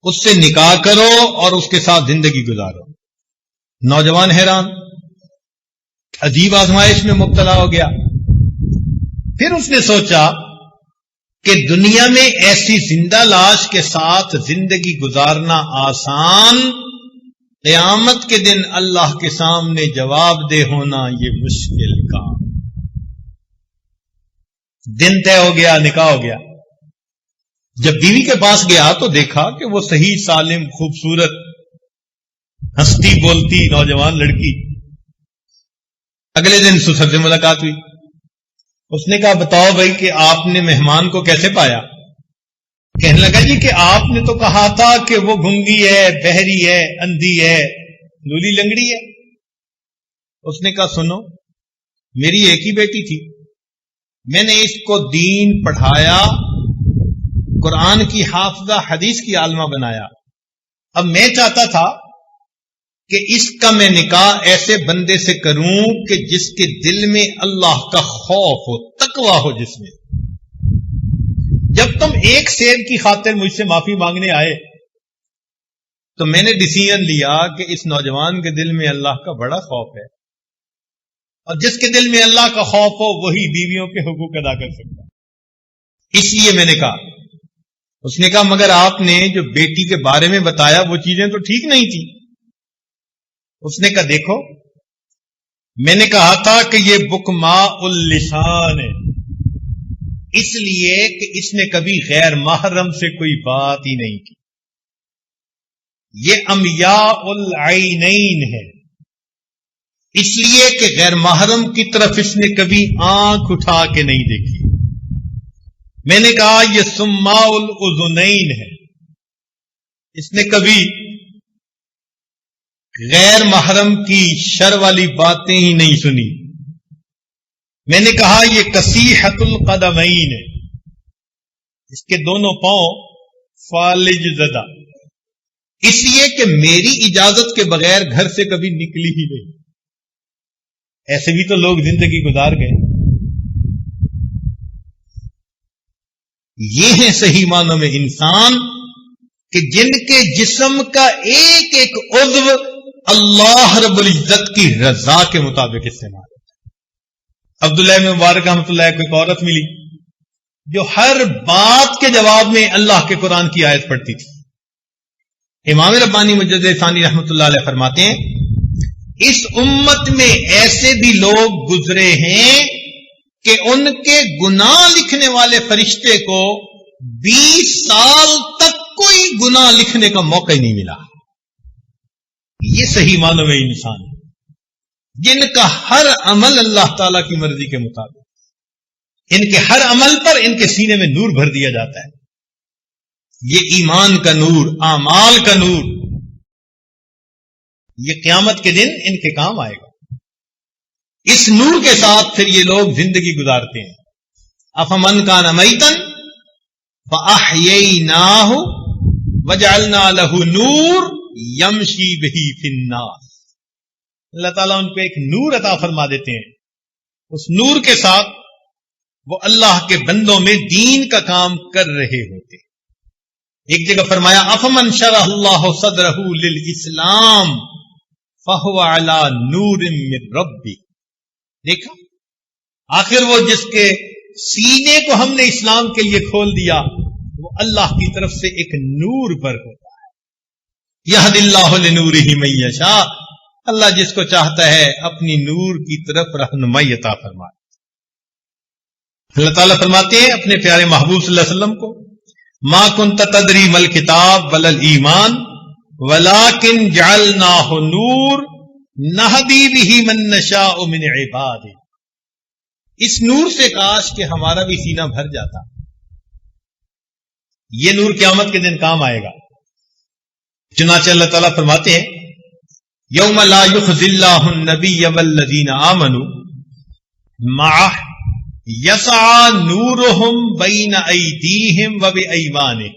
اس سے نکاح کرو اور اس کے ساتھ زندگی گزارو. نوجوان حیران، عجیب آزمائش میں مبتلا ہو گیا. پھر اس نے سوچا کہ دنیا میں ایسی زندہ لاش کے ساتھ زندگی گزارنا آسان، قیامت کے دن اللہ کے سامنے جواب دہ ہونا یہ مشکل کام. دن طے ہو گیا، نکاح ہو گیا. جب بیوی کے پاس گیا تو دیکھا کہ وہ صحیح سالم خوبصورت ہنستی بولتی نوجوان لڑکی. اگلے دن سسر سے ملاقات ہوئی. اس نے کہا بتاؤ بھائی کہ آپ نے مہمان کو کیسے پایا؟ کہنے لگا جی کہ آپ نے تو کہا تھا کہ وہ گنگی ہے، بہری ہے، اندھی ہے، لولی لنگڑی ہے. اس نے کہا سنو، میری ایک ہی بیٹی تھی، میں نے اس کو دین پڑھایا، قرآن کی حافظہ، حدیث کی عالمہ بنایا. اب میں چاہتا تھا کہ اس کا میں نکاح ایسے بندے سے کروں کہ جس کے دل میں اللہ کا خوف ہو، تقویٰ ہو جس میں. جب تم ایک سیب کی خاطر مجھ سے معافی مانگنے آئے تو میں نے ڈیسیژن لیا کہ اس نوجوان کے دل میں اللہ کا بڑا خوف ہے، اور جس کے دل میں اللہ کا خوف ہو وہی بیویوں کے حقوق ادا کر سکتا ہے. اس لیے میں نے کہا. اس نے کہا مگر آپ نے جو بیٹی کے بارے میں بتایا وہ چیزیں تو ٹھیک نہیں تھی. اس نے کہا دیکھو، میں نے کہا تھا کہ یہ بکماء اللسان ہے، اس لیے کہ اس نے کبھی غیر محرم سے کوئی بات ہی نہیں کی. یہ امیاء العینین ہے، اس لیے کہ غیر محرم کی طرف اس نے کبھی آنکھ اٹھا کے نہیں دیکھی. میں نے کہا یہ سماء الاذنین ہے، اس نے کبھی غیر محرم کی شر والی باتیں ہی نہیں سنی. میں نے کہا یہ کسیحۃ القدمین ہے، اس کے دونوں پاؤں فالج زدہ، اس لیے کہ میری اجازت کے بغیر گھر سے کبھی نکلی ہی نہیں. ایسے بھی تو لوگ زندگی گزار گئے. یہ ہیں صحیح معنوں میں انسان کہ جن کے جسم کا ایک ایک عضو اللہ رب العزت کی رضا کے مطابق استعمال ہوتا ہے. عبداللہ بن مبارک رحمۃ اللہ کو ایک عورت ملی جو ہر بات کے جواب میں اللہ کے قرآن کی آیت پڑھتی تھی. امام ربانی مجدد ثانی رحمۃ اللہ علیہ فرماتے ہیں اس امت میں ایسے بھی لوگ گزرے ہیں کہ ان کے گناہ لکھنے والے فرشتے کو 20 سال تک کوئی گناہ لکھنے کا موقع ہی نہیں ملا. یہ صحیح معنوں میں انسان ہے جن کا ہر عمل اللہ تعالی کی مرضی کے مطابق، ان کے ہر عمل پر ان کے سینے میں نور بھر دیا جاتا ہے. یہ ایمان کا نور، اعمال کا نور، یہ قیامت کے دن ان کے کام آئے گا. اس نور کے ساتھ پھر یہ لوگ زندگی گزارتے ہیں. افمن کان میتن فاحییناہ وجعلنا لہ نور یمشی بہ فی الناس. اللہ تعالیٰ ان کو ایک نور عطا فرما دیتے ہیں. اس نور کے ساتھ وہ اللہ کے بندوں میں دین کا کام کر رہے ہوتے. ایک جگہ فرمایا افمن شرح اللہ صدرہ للاسلام فہو علی نور من ربی. دیکھا آخر وہ جس کے سینے کو ہم نے اسلام کے لیے کھول دیا وہ اللہ کی طرف سے ایک نور پر ہوتا ہے. یہد اللہ لنورہ من یشاء. اللہ جس کو چاہتا ہے اپنی نور کی طرف رہنمائی عطا فرمائے. اللہ تعالیٰ فرماتے ہیں اپنے پیارے محبوب صلی اللہ علیہ وسلم کو ما کنت تدری مل کتاب ولل ایمان ولکن جعلناہ نور نہدی بہ من نشاء من عبادہ. اس نور سے کاش کہ ہمارا بھی سینہ بھر جاتا. یہ نور قیامت کے دن کام آئے گا. چنانچہ اللہ تعالیٰ فرماتے ہیں یوم لا یخزی اللہ النبی والذین آمنوا معہ یسعی نورہم بین ایدیہم وبایمانہم.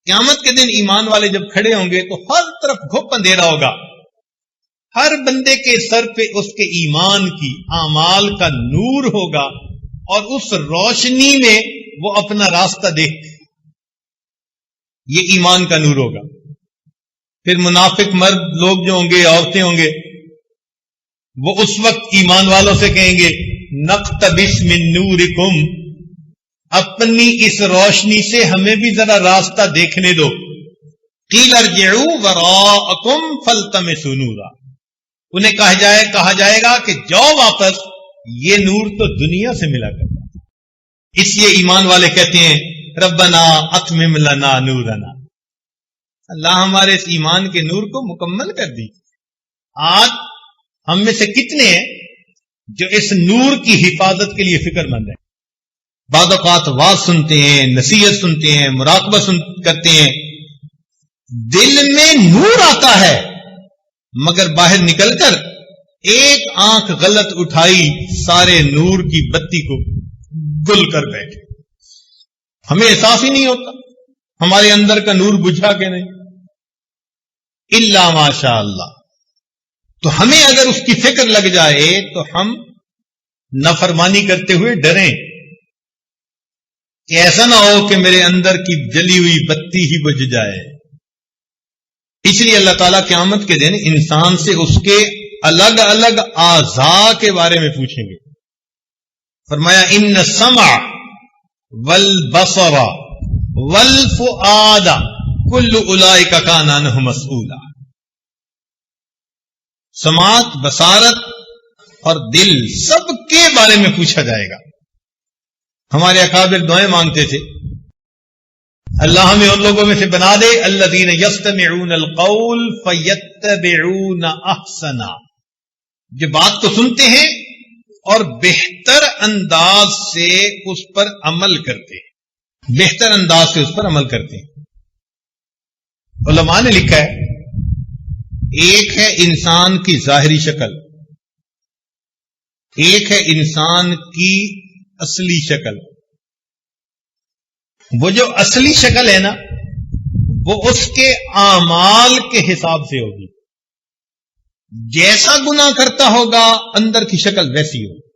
قیامت کے دن ایمان والے جب کھڑے ہوں گے تو ہر طرف گھپ اندھیرا ہوگا. ہر بندے کے سر پہ اس کے ایمان کی اعمال کا نور ہوگا اور اس روشنی میں وہ اپنا راستہ دیکھتے. یہ ایمان کا نور ہوگا. پھر منافق مرد لوگ جو ہوں گے عورتیں ہوں گے وہ اس وقت ایمان والوں سے کہیں گے نقتبس من نورکم, اپنی اس روشنی سے ہمیں بھی ذرا راستہ دیکھنے دو. قیل ارجعوا وراءکم فالتمسوا نورا. انہیں کہا جائے گا کہ جاؤ واپس, یہ نور تو دنیا سے ملا کرتا. اس لیے ایمان والے کہتے ہیں ربنا اتمم لنا نورنا. اللہ ہمارے اس ایمان کے نور کو مکمل کر دی. آج ہم میں سے کتنے ہیں جو اس نور کی حفاظت کے لیے فکر مند ہیں؟ بعض اوقات واز سنتے ہیں, نصیحت سنتے ہیں, مراقبہ کرتے ہیں, دل میں نور آتا ہے مگر باہر نکل کر ایک آنکھ غلط اٹھائی سارے نور کی بتی کو گل کر بیٹھے. ہمیں احساس ہی نہیں ہوتا ہمارے اندر کا نور بجھا کے نہیں. الا ماشاء اللہ. تو ہمیں اگر اس کی فکر لگ جائے تو ہم نافرمانی کرتے ہوئے ڈریں کہ ایسا نہ ہو کہ میرے اندر کی جلی ہوئی بتی ہی بجھ جائے. اس لیے اللہ تعالیٰ قیامت کے دن انسان سے اس کے الگ الگ اعضاء کے بارے میں پوچھیں گے. فرمایا ان السمع والبصر والفؤاد کل اولئک کان عنہ مسئولا. سماعت, بصارت اور دل سب کے بارے میں پوچھا جائے گا. ہمارے اکابر دعائیں مانگتے تھے اللہ ہمیں ان لوگوں میں سے بنا دے الذین یستمعون القول فیتبعون احسنا, جو بات کو سنتے ہیں اور بہتر انداز سے اس پر عمل کرتے ہیں. بہتر انداز سے اس پر عمل کرتے ہیں. علماء نے لکھا ہے ایک ہے انسان کی ظاہری شکل, ایک ہے انسان کی اصلی شکل. وہ جو اصلی شکل ہے نا وہ اس کے اعمال کے حساب سے ہوگی. جیسا گناہ کرتا ہوگا اندر کی شکل ویسی ہوگی.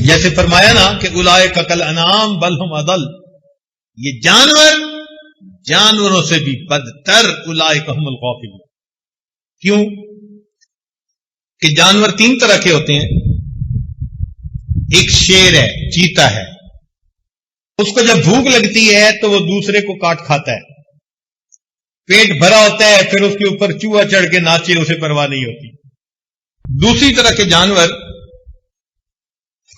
جیسے فرمایا نا کہ اولئک کالانعام بل ہم اضل. یہ جانوروں سے بھی بدتر اولئک هم الغافلون. کیوں کہ جانور تین طرح کے ہوتے ہیں. ایک شیر ہے, چیتا ہے, اس کو جب بھوک لگتی ہے تو وہ دوسرے کو کاٹ کھاتا ہے. پیٹ بھرا ہوتا ہے پھر اس کے اوپر چوہا چڑھ کے ناچے, اسے پرواہ نہیں ہوتی. دوسری طرح کے جانور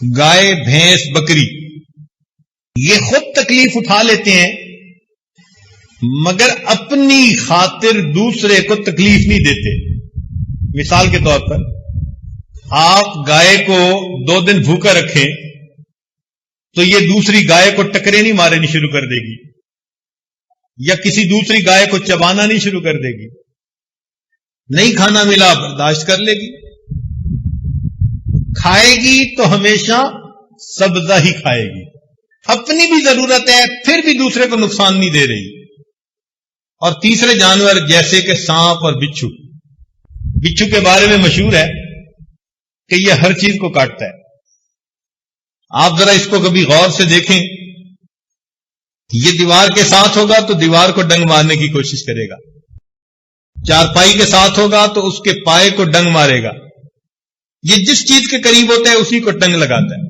گائے, بھینس, بکری, یہ خود تکلیف اٹھا لیتے ہیں مگر اپنی خاطر دوسرے کو تکلیف نہیں دیتے. مثال کے طور پر آپ گائے کو 2 دن بھوکا رکھیں تو یہ دوسری گائے کو ٹکرے نہیں مارنی شروع کر دے گی یا کسی دوسری گائے کو چبانا نہیں شروع کر دے گی. نہیں کھانا ملا برداشت کر لے گی، کھائے گی تو ہمیشہ سبزہ ہی کھائے گی، اپنی بھی ضرورت ہے پھر بھی دوسرے کو نقصان نہیں دے رہی۔ اور تیسرے جانور جیسے کہ سانپ اور بچھو، بچھو کے بارے میں مشہور ہے کہ یہ ہر چیز کو کاٹتا ہے۔ آپ ذرا اس کو کبھی غور سے دیکھیں، یہ دیوار کے ساتھ ہوگا تو دیوار کو ڈنگ مارنے کی کوشش کرے گا، چارپائی کے ساتھ ہوگا تو اس کے پائے کو ڈنگ مارے گا، یہ جس چیز کے قریب ہوتا ہے اسی کو ڈنگ لگاتا ہے۔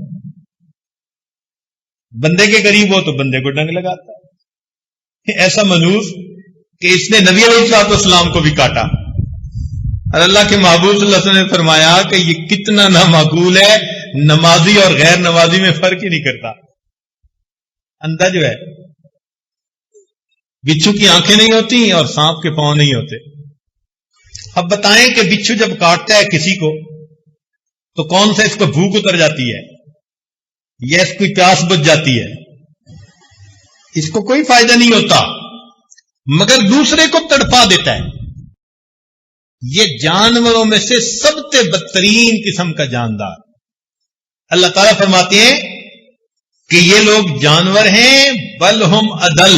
بندے کے قریب ہو تو بندے کو ڈنگ لگاتا ہے۔ ایسا منوس کہ اس نے نبی علیہ السلام کو بھی کاٹا، اور اللہ کے محبوب صلی اللہ علیہ وسلم نے فرمایا کہ یہ کتنا نامعقول ہے، نمازی اور غیر نمازی میں فرق ہی نہیں کرتا۔ اندھا جو ہے، بچھو کی آنکھیں نہیں ہوتی اور سانپ کے پاؤں نہیں ہوتے۔ اب بتائیں کہ بچھو جب کاٹتا ہے کسی کو تو کون سا اس کو بھوک اتر جاتی ہے یا اس کی پیاس بجھ جاتی ہے؟ اس کو کوئی فائدہ نہیں ہوتا، مگر دوسرے کو تڑپا دیتا ہے۔ یہ جانوروں میں سے سب سے بدترین قسم کا جاندار۔ اللہ تعالیٰ فرماتے ہیں کہ یہ لوگ جانور ہیں، بل ہم اضل،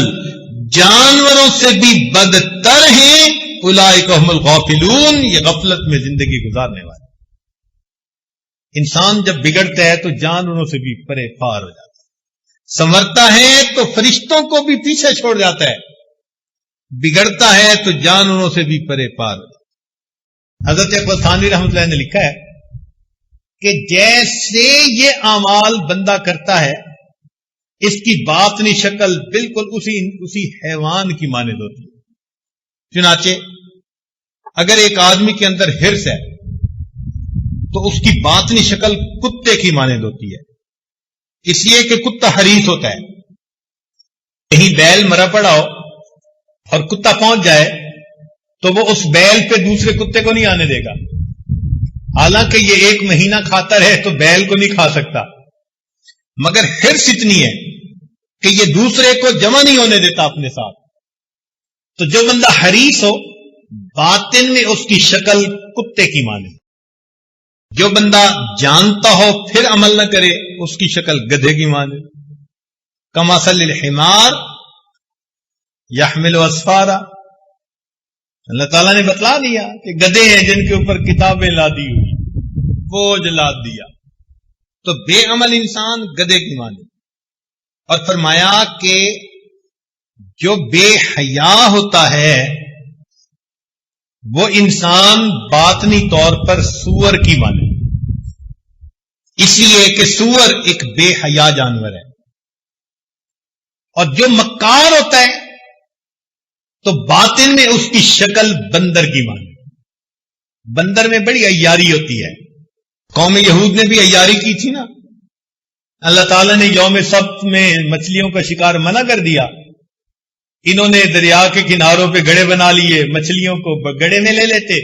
جانوروں سے بھی بدتر ہیں، اولئک هم الغافلون، یہ غفلت میں زندگی گزارنے والے۔ انسان جب بگڑتا ہے تو جانوروں سے بھی پرے پار ہو جاتا ہے، سنورتا ہے تو فرشتوں کو بھی پیچھے چھوڑ جاتا ہے، بگڑتا ہے تو جانوروں سے بھی پرے پار ہو جاتا ہے۔ حضرت اقبال تھانوی رحمۃ اللہ نے لکھا ہے کہ جیسے یہ اعمال بندہ کرتا ہے، اس کی باطنی شکل بالکل اسی حیوان کی مانند ہوتی ہے۔ چنانچہ اگر ایک آدمی کے اندر حرص ہے تو اس کی باطنی شکل کتے کی مانند ہوتی ہے، اس لیے کہ کتا حریص ہوتا ہے۔ کہیں بیل مرا پڑا ہو اور کتا پہنچ جائے تو وہ اس بیل پہ دوسرے کتے کو نہیں آنے دے گا، حالانکہ یہ 1 مہینہ کھاتا رہے تو بیل کو نہیں کھا سکتا، مگر حرص اتنی ہے کہ یہ دوسرے کو جمع نہیں ہونے دیتا اپنے ساتھ۔ تو جو بندہ حریص ہو باطن میں اس کی شکل کتے کی مانے، جو بندہ جانتا ہو پھر عمل نہ کرے اس کی شکل گدھے کی مانے۔ کمثل الحمار یحمل اسفارا، اللہ تعالیٰ نے بتلا دیا کہ گدھے ہیں جن کے اوپر کتابیں لادی ہوئی، بوجھ لاد دیا، تو بے عمل انسان گدھے کی مانے۔ اور فرمایا کہ جو بے حیا ہوتا ہے وہ انسان باطنی طور پر سور کی مانے، اس لیے کہ سور ایک بے حیا جانور ہے۔ اور جو مکار ہوتا ہے تو باطن میں اس کی شکل بندر کی مانے، بندر میں بڑی عیاری ہوتی ہے۔ قوم یہود نے بھی عیاری کی تھی نا، اللہ تعالیٰ نے یوم سبت میں مچھلیوں کا شکار منع کر دیا، انہوں نے دریا کے کناروں پہ گڑھے بنا لیے، مچھلیوں کو گڑھے میں لے لیتے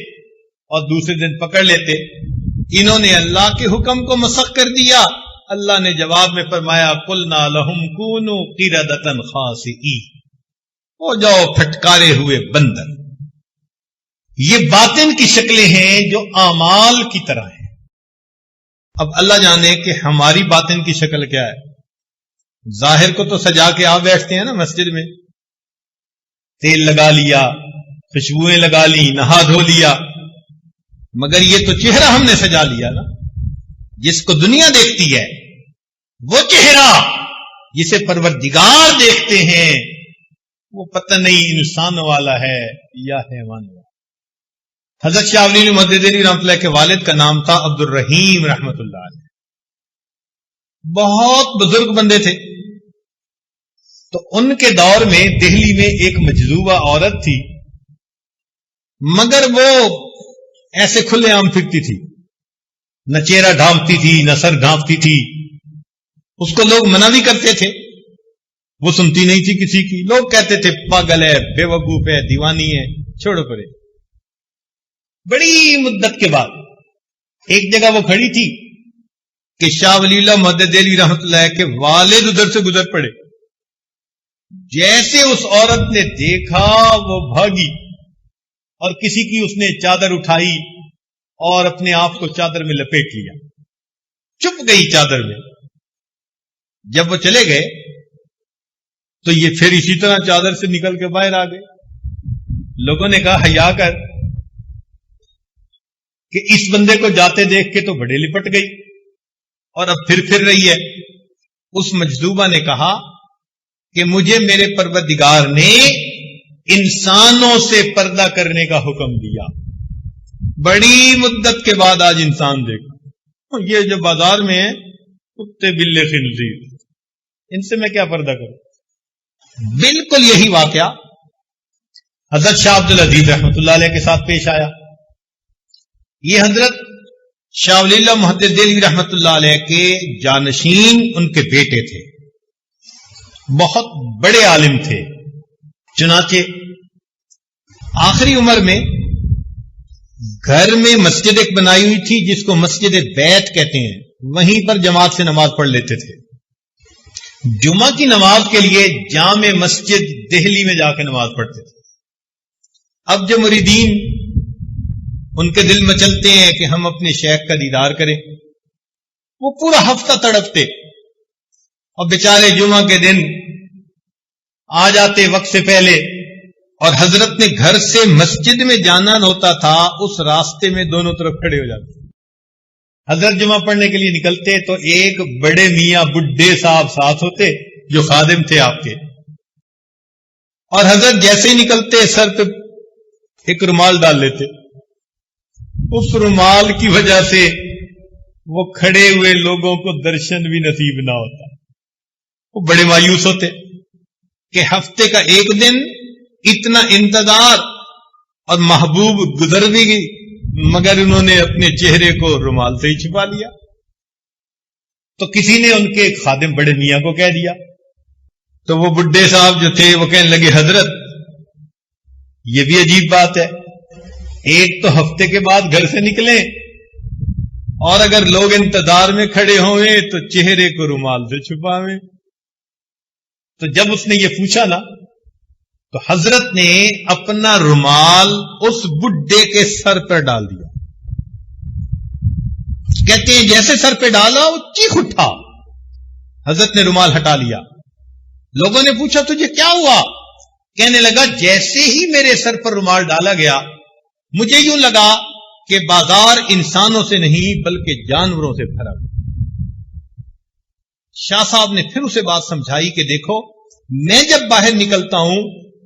اور دوسرے دن پکڑ لیتے۔ انہوں نے اللہ کے حکم کو مسخ کر دیا۔ اللہ نے جواب میں فرمایا قلنا لہم کونوا قردۃ خاسئین، ہو جاؤ پھٹکارے ہوئے بندر۔ یہ باطن کی شکلیں ہیں جو اعمال کی طرح ہیں۔ اب اللہ جانے کہ ہماری باطن کی شکل کیا ہے۔ ظاہر کو تو سجا کے آپ بیٹھتے ہیں نا مسجد میں، تیل لگا لیا، خوشبوئیں لگا لی، نہا دھو لیا، مگر یہ تو چہرہ ہم نے سجا لیا نا۔ جس کو دنیا دیکھتی ہے وہ چہرہ جسے پروردگار دیکھتے ہیں وہ پتہ نہیں انسان والا ہے یا حیوان والا۔ حضرت شاہ ولی محدث دہلوی رحمۃ اللہ کے والد کا نام تھا عبد الرحیم رحمۃ اللہ علیہ، بہت بزرگ بندے تھے۔ تو ان کے دور میں دہلی میں ایک مجذوبہ عورت تھی، مگر وہ ایسے کھلے عام پھرتی تھی، نہ چہرہ ڈھانپتی تھی نہ سر ڈھانپتی تھی۔ اس کو لوگ منع بھی کرتے تھے، وہ سنتی نہیں تھی کسی کی۔ لوگ کہتے تھے پاگل ہے، بے وقوف ہے، دیوانی ہے، چھوڑو پرے۔ بڑی مدت کے بعد ایک جگہ وہ کھڑی تھی کہ شاہ ولی اللہ محدث دہلوی رحمۃ اللہ کے والد ادھر سے گزر پڑے۔ جیسے اس عورت نے دیکھا وہ بھاگی اور کسی کی اس نے چادر اٹھائی اور اپنے آپ کو چادر میں لپیٹ لیا، چھپ گئی چادر میں۔ جب وہ چلے گئے تو یہ پھر اسی طرح چادر سے نکل کے باہر آ گئے۔ لوگوں نے کہا حیا کر، کہ اس بندے کو جاتے دیکھ کے تو بڑے لپٹ گئی اور اب پھر رہی ہے۔ اس مجذوبہ نے کہا کہ مجھے میرے پروردگار نے انسانوں سے پردہ کرنے کا حکم دیا، بڑی مدت کے بعد آج انسان دیکھا، یہ جو بازار میں ہے کتے بلے خنزیر، ان سے میں کیا پردہ کروں؟ بالکل یہی واقعہ حضرت شاہ عبد العزیز رحمۃ اللہ علیہ کے ساتھ پیش آیا۔ یہ حضرت شاہ ولی اللہ محدث دہلوی رحمۃ اللہ علیہ کے جانشین ان کے بیٹے تھے، بہت بڑے عالم تھے۔ چنانچہ آخری عمر میں گھر میں مسجد ایک بنائی ہوئی تھی جس کو مسجد بیت کہتے ہیں، وہیں پر جماعت سے نماز پڑھ لیتے تھے۔ جمعہ کی نماز کے لیے جامع مسجد دہلی میں جا کے نماز پڑھتے تھے۔ اب جو مریدین ان کے دل مچلتے ہیں کہ ہم اپنے شیخ کا دیدار کریں، وہ پورا ہفتہ تڑپتے اور بیچارے جمعہ کے دن آ جاتے وقت سے پہلے، اور حضرت نے گھر سے مسجد میں جانا ہوتا تھا، اس راستے میں دونوں طرف کھڑے ہو جاتے۔ حضرت جمعہ پڑھنے کے لیے نکلتے تو ایک بڑے میاں بڈھے صاحب ساتھ ہوتے جو خادم تھے آپ کے، اور حضرت جیسے ہی نکلتے سر پہ ایک رومال ڈال لیتے۔ اس رومال کی وجہ سے وہ کھڑے ہوئے لوگوں کو درشن بھی نصیب نہ ہوتا، وہ بڑے مایوس ہوتے کہ ہفتے کا ایک دن اتنا انتظار اور محبوب گزر بھی گئی، مگر انہوں نے اپنے چہرے کو رومال سے ہی چھپا لیا۔ تو کسی نے ان کے ایک خادم بڑے میاں کو کہہ دیا، تو وہ بڈھے صاحب جو تھے وہ کہنے لگے حضرت یہ بھی عجیب بات ہے، ایک تو ہفتے کے بعد گھر سے نکلیں اور اگر لوگ انتظار میں کھڑے ہوئے تو چہرے کو رومال سے چھپاویں۔ تو جب اس نے یہ پوچھا نا تو حضرت نے اپنا رومال اس بڈھے کے سر پر ڈال دیا۔ کہتے ہیں جیسے سر پہ ڈالا وہ چیخ اٹھا، حضرت نے رومال ہٹا لیا۔ لوگوں نے پوچھا تجھے کیا ہوا؟ کہنے لگا جیسے ہی میرے سر پر رومال ڈالا گیا مجھے یوں لگا کہ بازار انسانوں سے نہیں بلکہ جانوروں سے بھرا ہوا۔ شاہ صاحب نے پھر اسے بات سمجھائی کہ دیکھو میں جب باہر نکلتا ہوں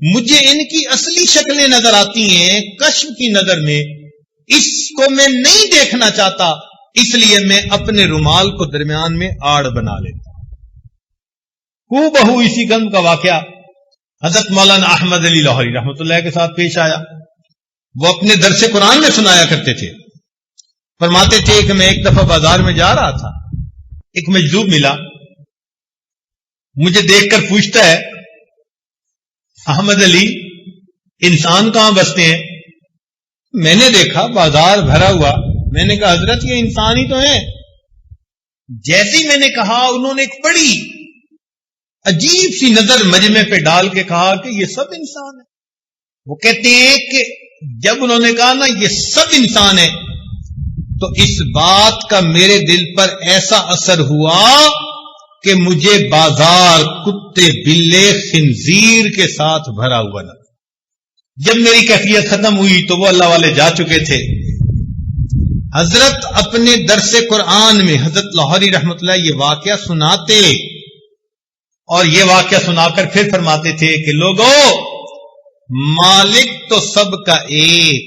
مجھے ان کی اصلی شکلیں نظر آتی ہیں کشف کی نظر میں، اس کو میں نہیں دیکھنا چاہتا، اس لیے میں اپنے رومال کو درمیان میں آڑ بنا لیتا ہوں۔ ہو بہو اسی قسم کا واقعہ حضرت مولانا احمد علی لاہوری رحمۃ اللہ کے ساتھ پیش آیا۔ وہ اپنے درس قرآن میں سنایا کرتے تھے، فرماتے تھے کہ میں ایک دفعہ بازار میں جا رہا تھا، ایک مجذوب ملا، مجھے دیکھ کر پوچھتا ہے احمد علی انسان کہاں بستے ہیں؟ میں نے دیکھا بازار بھرا ہوا، میں نے کہا حضرت یہ انسان ہی تو ہیں۔ جیسے ہی میں نے کہا انہوں نے ایک بڑی عجیب سی نظر مجمع پہ ڈال کے کہا کہ یہ سب انسان ہیں۔ وہ کہتے ہیں کہ جب انہوں نے کہا نا یہ سب انسان ہیں تو اس بات کا میرے دل پر ایسا اثر ہوا کہ مجھے بازار کتے بلے خنزیر کے ساتھ بھرا ہوا لگا۔ جب میری کیفیت ختم ہوئی تو وہ اللہ والے جا چکے تھے۔ حضرت اپنے درس قرآن میں حضرت لاہوری رحمۃ اللہ یہ واقعہ سناتے اور یہ واقعہ سنا کر پھر فرماتے تھے کہ لوگوں مالک تو سب کا ایک،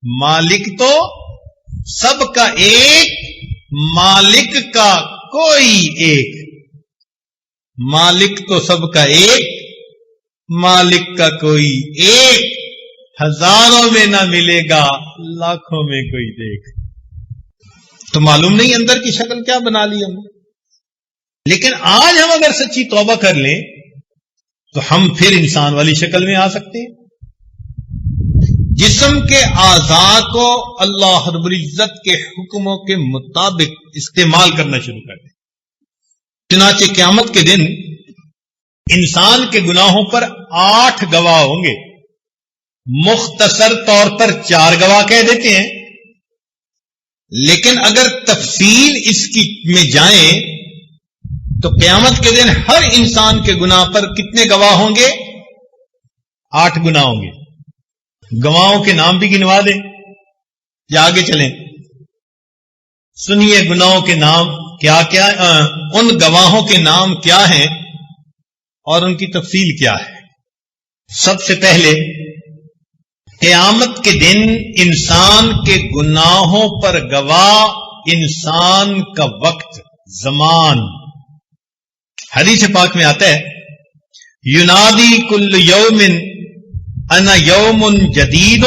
مالک تو سب کا ایک، مالک کا کوئی ایک، مالک تو سب کا ایک، مالک کا کوئی ایک، ہزاروں میں نہ ملے گا لاکھوں میں کوئی دیکھ۔ تو معلوم نہیں اندر کی شکل کیا بنا لی ہم نے، لیکن آج ہم اگر سچی توبہ کر لیں تو ہم پھر انسان والی شکل میں آ سکتے ہیں۔ جسم کے اعضاء کو اللہ رب العزت کے حکموں کے مطابق استعمال کرنا شروع کر دیں۔ چنانچہ قیامت کے دن انسان کے گناہوں پر 8 گواہ ہوں گے۔ مختصر طور پر 4 گواہ کہہ دیتے ہیں، لیکن اگر تفصیل اس کی میں جائیں تو قیامت کے دن ہر انسان کے گناہ پر کتنے گواہ ہوں گے؟ 8 گناہ ہوں گے۔ گواہوں کے نام بھی گنوا دیں یا آگے چلیں؟ سنیے گناہوں کے نام کیا کیا، ان گواہوں کے نام کیا ہیں اور ان کی تفصیل کیا ہے۔ سب سے پہلے قیامت کے دن انسان کے گناہوں پر گواہ انسان کا وقت، زمان۔ حدیث پاک میں آتا ہے ینادی کل یوم انا یوم جدید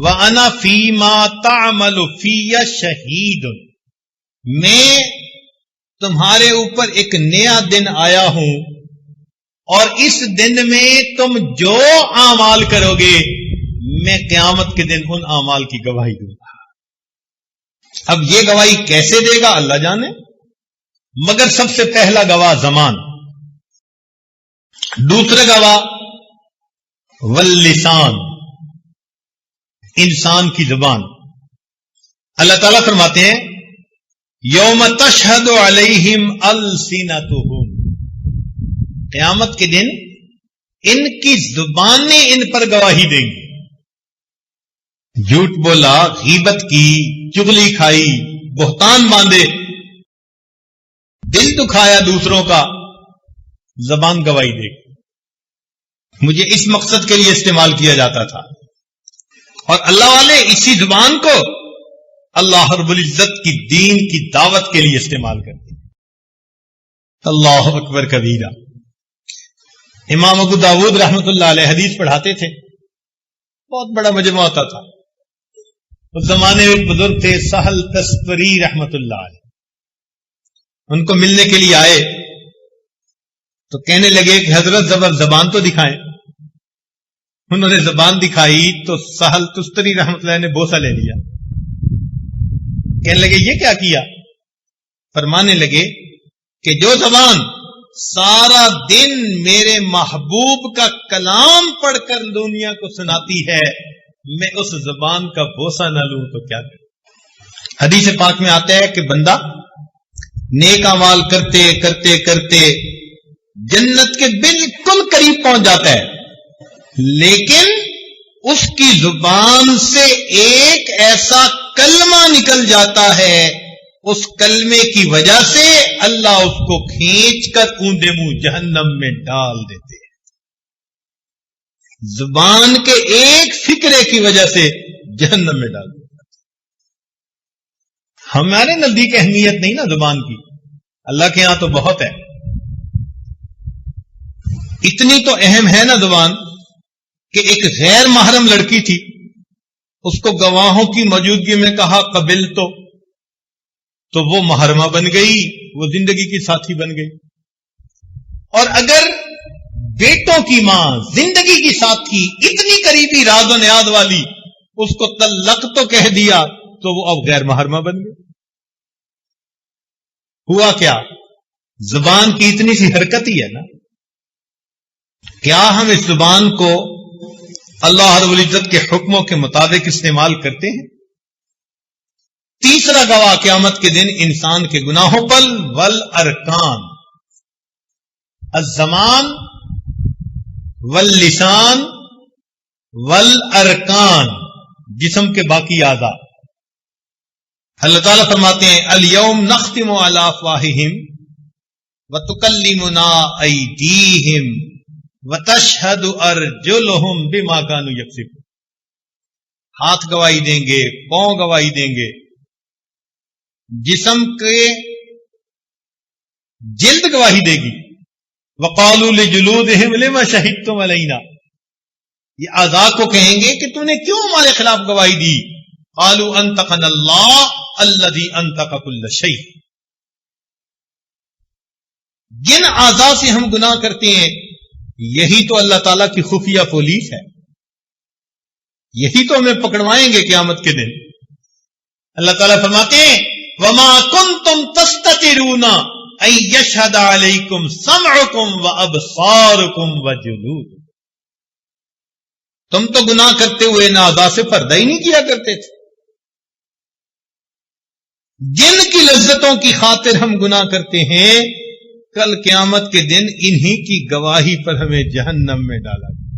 وانا فیما تعمل فی شہید، میں تمہارے اوپر ایک نیا دن آیا ہوں اور اس دن میں تم جو اعمال کرو گے میں قیامت کے دن ان اعمال کی گواہی دوں گا۔ اب یہ گواہی کیسے دے گا اللہ جانے، مگر سب سے پہلا گواہ زمان، دوسرا گواہ واللسان، انسان کی زبان۔ اللہ تعالیٰ فرماتے ہیں یوم تشہد علیہم السنتہم، قیامت کے دن ان کی زبانیں ان پر گواہی دیں گی۔ جھوٹ بولا، غیبت کی، چغلی کھائی، بہتان باندھے، دل دکھایا دوسروں کا، زبان گواہی دے گی۔ مجھے اس مقصد کے لیے استعمال کیا جاتا تھا، اور اللہ والے اسی زبان کو اللہ رب العزت کی دین کی دعوت کے لیے استعمال کرتے ہیں۔ اللہ اکبر کبیرہ۔ امام ابو داود رحمۃ اللہ علیہ حدیث پڑھاتے تھے، بہت بڑا مجمع ہوتا تھا۔ اس زمانے میں ایک بزرگ تھے سہل تستری رحمۃ اللہ علیہ، ان کو ملنے کے لیے آئے تو کہنے لگے کہ حضرت زبان تو دکھائیں۔ انہوں نے زبان دکھائی تو سہل تستری رحمۃ اللہ نے بوسہ لے لیا۔ کہنے لگے یہ کیا کیا؟ فرمانے لگے کہ جو زبان سارا دن میرے محبوب کا کلام پڑھ کر دنیا کو سناتی ہے، میں اس زبان کا بوسہ نہ لوں تو کیا کروں؟ حدیث پاک میں آتا ہے کہ بندہ نیک اعمال کرتے کرتے کرتے جنت کے بالکل قریب پہنچ جاتا ہے، لیکن اس کی زبان سے ایک ایسا کلمہ نکل جاتا ہے، اس کلمے کی وجہ سے اللہ اس کو کھینچ کر اونڈے منہ جہنم میں ڈال دیتے ہیں۔ زبان کے ایک فکرے کی وجہ سے جہنم میں ڈال دیتے ہیں۔ ہمارے نزدیک اہمیت نہیں نا زبان کی، اللہ کے یہاں تو بہت ہے۔ اتنی تو اہم ہے نا زبان کہ ایک غیر محرم لڑکی تھی، اس کو گواہوں کی موجودگی میں کہا قبل تو وہ محرمہ بن گئی، وہ زندگی کی ساتھی بن گئی۔ اور اگر بیٹوں کی ماں زندگی کی ساتھی اتنی قریبی راز و نیاز والی اس کو طلق تو کہہ دیا تو وہ اب غیر محرمہ بن گئی۔ ہوا کیا؟ زبان کی اتنی سی حرکت ہی ہے نا۔ کیا ہم اس زبان کو اللہ رب العزت کے حکموں کے مطابق استعمال کرتے ہیں؟ تیسرا گواہ قیامت کے دن انسان کے گناہوں پر والارکان، الزمان واللسان والارکان، جسم کے باقی اعضاء۔ اللہ تعالیٰ فرماتے ہیں الیوم نختم علی افواہہم وتکلمنا ایدیہم وتشہد ارجلہم بما کانوا یکسبون، ہاتھ گواہی دیں گے، پاؤں گواہی دیں گے، جسم کے جلد گواہی دے گی۔ وقالوا لجلودہم لما شہدتم علینا، یہ اعضاء کو کہیں گے کہ تم نے کیوں ہمارے خلاف گواہی دی؟ قالوا انطقنا اللہ الذی انطق کل شیء۔ جن اعضاء سے ہم گناہ کرتے ہیں یہی تو اللہ تعالیٰ کی خفیہ پولیس ہے، یہی تو ہمیں پکڑوائیں گے قیامت کے دن۔ اللہ تعالیٰ فرماتے ہیں وما کنتم تستترون ان یشہد علیکم سمعکم وابصارکم وجلودکم، تم تو گناہ کرتے ہوئے نازا سے پردہ ہی نہیں کیا کرتے تھے. جن کی لذتوں کی خاطر ہم گناہ کرتے ہیں، کل قیامت کے دن انہی کی گواہی پر ہمیں جہنم میں ڈالا گیا.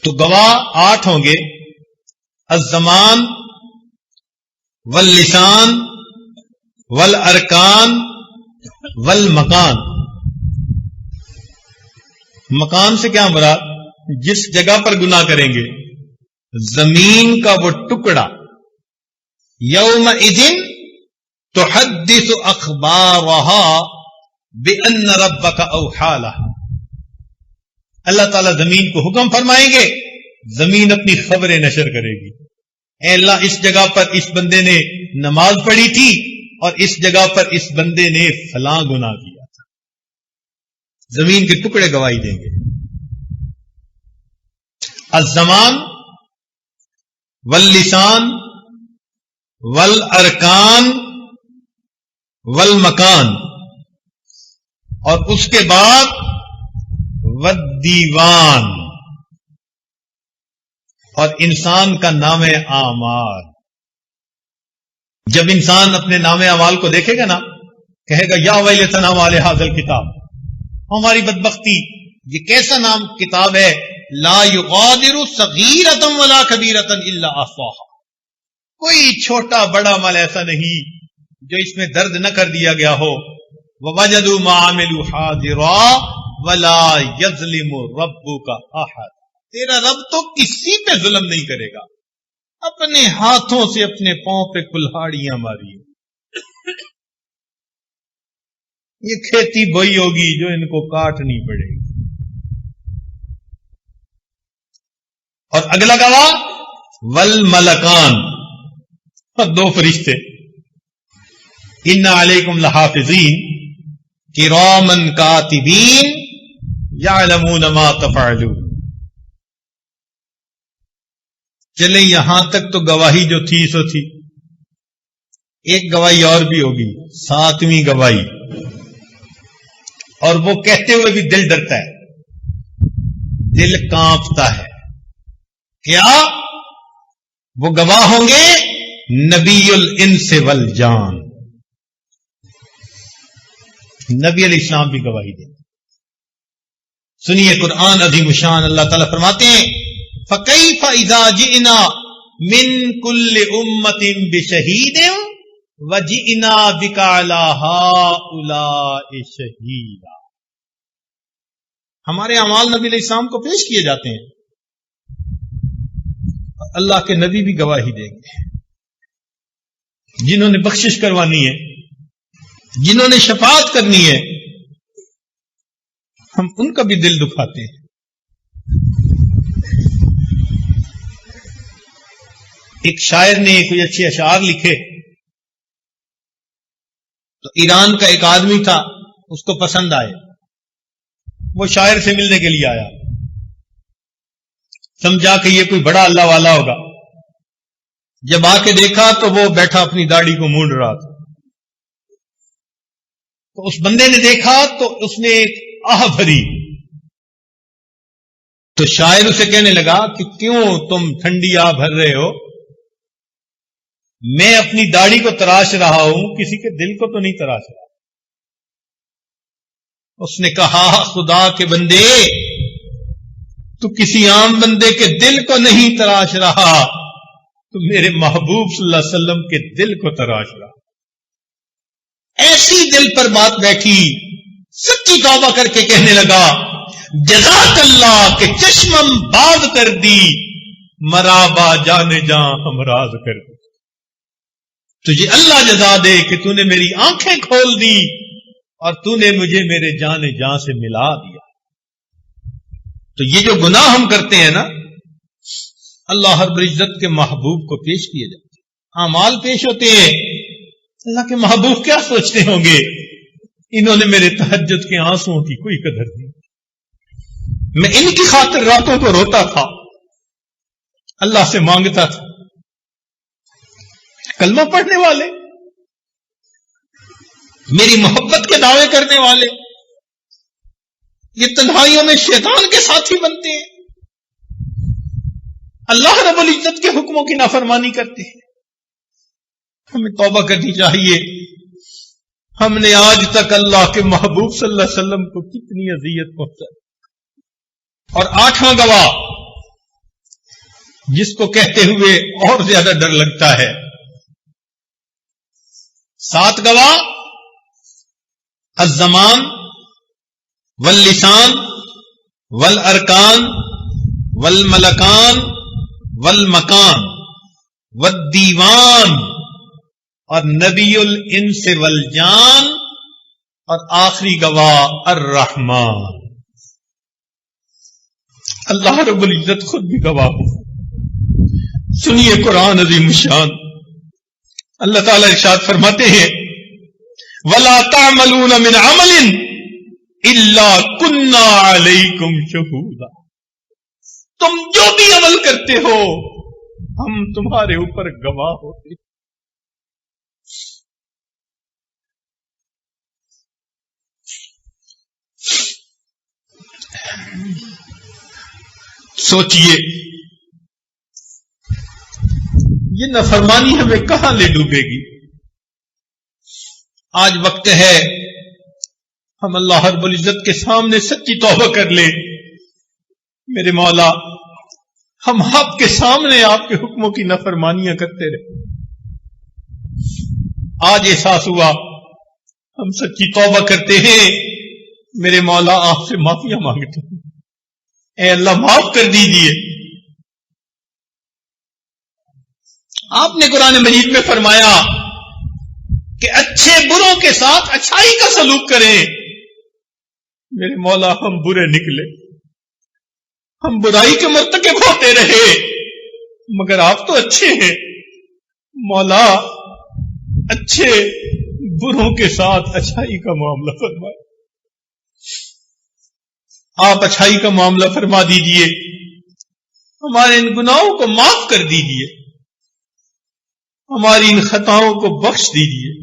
تو گواہ 8 ہوں گے: الزمان واللسان والارکان والمکان. مکان سے کیا مراد؟ جس جگہ پر گناہ کریں گے، زمین کا وہ ٹکڑا. یومئذ تحدث اخبارها بان ربک اوحی لها. اللہ تعالیٰ زمین کو حکم فرمائیں گے، زمین اپنی خبریں نشر کرے گی. اے اللہ، اس جگہ پر اس بندے نے نماز پڑھی تھی اور اس جگہ پر اس بندے نے فلاں گناہ کیا تھا. زمین کے ٹکڑے گواہی دیں گے. الزمان واللسان والارکان والمکان، اور اس کے بعد والدیوان، اور انسان کا نام اعمال. جب انسان اپنے نام اعمال کو دیکھے گا نا، کہے گا یا ویلتنا ما لہذا الکتاب، ہماری بدبختی، یہ کیسا نام کتاب ہے، لا یغادر صغیرۃ ولا کبیرۃ الا احصاها. کوئی چھوٹا بڑا عمل ایسا نہیں جو اس میں درد نہ کر دیا گیا ہو. ووجدوا ما عملوا حاضرا ولا یظلم ربک احد. تیرا رب تو کسی پہ ظلم نہیں کرے گا. اپنے ہاتھوں سے اپنے پاؤں پہ کلہاڑیاں ماری. یہ کھیتی بوئی ہوگی جو ان کو کاٹنی پڑے گی. اور اگلا گواہ والملکان، 2 فرشتے. ان علیکم لحافظین کراما کاتبین یعلمون ما تفعلون. چلیں یہاں تک تو گواہی جو تھی سو تھی. ایک گواہی اور بھی ہوگی، 7ویں گواہی، اور وہ کہتے ہوئے بھی دل ڈرتا ہے، دل کانپتا ہے. کیا؟ وہ گواہ ہوں گے نبی الانس والجان. نبی علیہ السلام بھی گواہی دیں. سنیے قرآن عظیم الشان، اللہ تعالیٰ فرماتے ہیں فَكَيْفَ إِذَا جِئْنَا مِن كُلِّ أُمَّةٍ بِشَهِيدٍ وَجِئْنَا بِكَ عَلَى هَؤُلَاءِ شَهِيدًا. ہمارے اعمال نبی علیہ السلام کو پیش کیے جاتے ہیں، اللہ کے نبی بھی گواہی دیں گے. جنہوں نے بخشش کروانی ہے، جنہوں نے شفاعت کرنی ہے، ہم ان کا بھی دل دکھاتے ہیں. ایک شاعر نے کوئی اچھے اشعار لکھے تو ایران کا ایک آدمی تھا، اس کو پسند آئے. وہ شاعر سے ملنے کے لیے آیا، سمجھا کہ یہ کوئی بڑا اللہ والا ہوگا. جب آ کے دیکھا تو وہ بیٹھا اپنی داڑھی کو مونڈ رہا تھا. تو اس بندے نے دیکھا تو اس نے ایک آہ بھری. تو شاعر اسے کہنے لگا کہ کیوں تم ٹھنڈی آہ بھر رہے ہو؟ میں اپنی داڑھی کو تراش رہا ہوں، کسی کے دل کو تو نہیں تراش رہا. اس نے کہا خدا کے بندے، تو کسی عام بندے کے دل کو نہیں تراش رہا، تو میرے محبوب صلی اللہ علیہ وسلم کے دل کو تراش رہا. ایسی دل پر بات بیٹھی، سچی توبہ کر کے کہنے لگا جزاک اللہ کہ چشمم باز کر دی، مرابا جان جان ہمراز کر دی. تجھے اللہ جزا دے کہ تو نے میری آنکھیں کھول دی اور تو نے مجھے میرے جان جان سے ملا دیا. تو یہ جو گناہ ہم کرتے ہیں نا، اللہ رب العزت کے محبوب کو پیش کیے جاتے ہیں، اعمال پیش ہوتے ہیں. اللہ کے محبوب کیا سوچتے ہوں گے، انہوں نے میرے تہجد کے آنسوؤں کی کوئی قدر نہیں. میں ان کی خاطر راتوں کو روتا تھا، اللہ سے مانگتا تھا. کلمہ پڑھنے والے، میری محبت کے دعوے کرنے والے، یہ تنہائیوں میں شیطان کے ساتھی بنتے ہیں، اللہ رب العزت کے حکموں کی نافرمانی کرتے ہیں۔ ہمیں توبہ کرنی چاہیے۔ ہم نے آج تک اللہ کے محبوب صلی اللہ علیہ وسلم کو کتنی اذیت پہنچائی۔ اور 8واں گواہ جس کو کہتے ہوئے اور زیادہ ڈر لگتا ہے، 7 گواہ الزمان واللسان والارکان والملکان والمکان والدیوان اور نبی الانس والجان، اور آخری گواہ الرحمن۔ اللہ رب العزت خود بھی گواہ ہو۔ سنیے قرآن عظیم الشان، اللہ تعالیٰ ارشاد فرماتے ہیں وَلَا تَعْمَلُونَ مِنْ عَمَلٍ إِلَّا كُنَّا عَلَيْكُمْ شُهُودًا، تم جو بھی عمل کرتے ہو ہم تمہارے اوپر گواہ ہوتے ہیں۔ سوچئے یہ نافرمانی ہمیں کہاں لے ڈوبے گی؟ آج وقت ہے ہم اللہ رب العزت کے سامنے سچی توبہ کر لیں۔ میرے مولا، ہم آپ کے سامنے آپ کے حکموں کی نافرمانیاں کرتے رہے، آج احساس ہوا ہم سچی توبہ کرتے ہیں۔ میرے مولا، آپ سے معافیاں مانگتے ہیں، اے اللہ معاف کر دیجیے۔ آپ نے قرآن مجید میں فرمایا کہ اچھے بروں کے ساتھ اچھائی کا سلوک کریں۔ میرے مولا، ہم برے نکلے، ہم برائی کے مرتکب ہوتے رہے، مگر آپ تو اچھے ہیں۔ مولا، اچھے بروں کے ساتھ اچھائی کا معاملہ فرمائے، آپ اچھائی کا معاملہ فرما دیجئے، ہمارے ان گناہوں کو معاف کر دیجئے، ہماری ان خطاؤں کو بخش دیجئے۔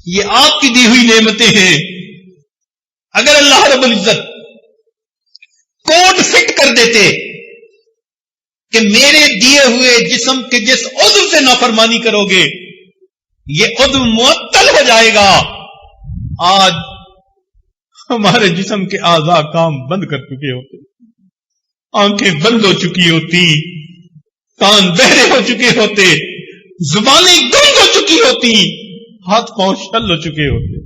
یہ آپ کی دی ہوئی نعمتیں ہیں۔ اگر اللہ رب العزت کوڈ فٹ کر دیتے کہ میرے دیے ہوئے جسم کے جس عضو سے نافرمانی کرو گے یہ عضو معطل ہو جائے گا، آج ہمارے جسم کے اعضاء کام بند کر چکے ہوتے، آنکھیں بند ہو چکی ہوتی، کان بہرے ہو چکے ہوتے، زبانیں گنگ ہو چکی ہوتی، ہاتھ پاؤں شل ہو چکے ہوتے۔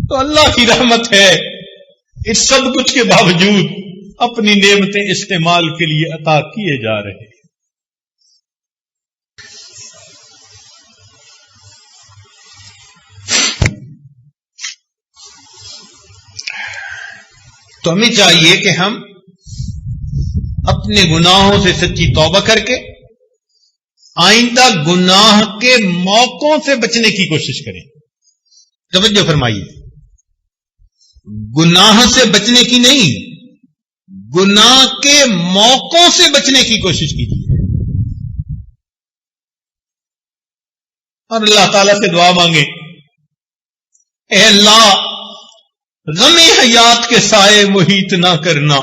تو اللہ کی رحمت ہے، اس سب کچھ کے باوجود اپنی نعمتیں استعمال کے لیے عطا کیے جا رہے ہیں۔ تو ہمیں چاہیے کہ ہم اپنے گناہوں سے سچی توبہ کر کے آئندہ گناہ کے موقعوں سے بچنے کی کوشش کریں۔ توجہ فرمائیے، گناہ سے بچنے کی نہیں، گناہ کے موقعوں سے بچنے کی کوشش کیجیے، اور اللہ تعالیٰ سے دعا مانگے، اے اللہ غم حیات کے سائے محیط نہ کرنا،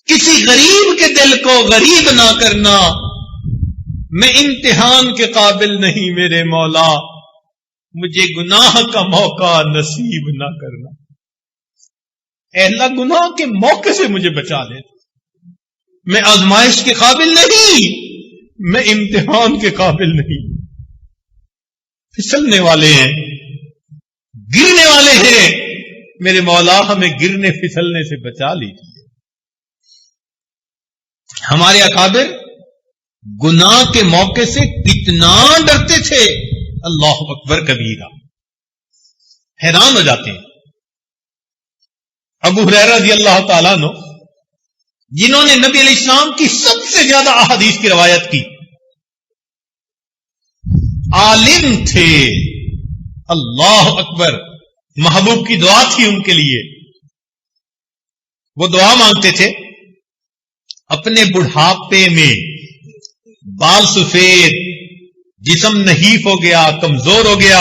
کسی غریب کے دل کو غریب نہ کرنا، میں امتحان کے قابل نہیں میرے مولا، مجھے گناہ کا موقع نصیب نہ کرنا۔ اے اللہ گناہ کے موقع سے مجھے بچا لے، میں آزمائش کے قابل نہیں، میں امتحان کے قابل نہیں۔ پھسلنے والے ہیں، گرنے والے ہیں، میرے مولا ہمیں گرنے پھسلنے سے بچا لیجیے۔ ہمارے اکابر گناہ کے موقع سے کتنا ڈرتے تھے، اللہ اکبر کبیرہ، حیران ہو جاتے ہیں۔ ابو ہریرہ رضی اللہ تعالیٰ عنہ، جنہوں نے نبی علیہ السلام کی سب سے زیادہ احادیث کی روایت کی، عالم تھے، اللہ اکبر، محبوب کی دعا تھی ان کے لیے، وہ دعا مانگتے تھے اپنے بڑھاپے میں، بال سفید، جسم نحیف ہو گیا، کمزور ہو گیا،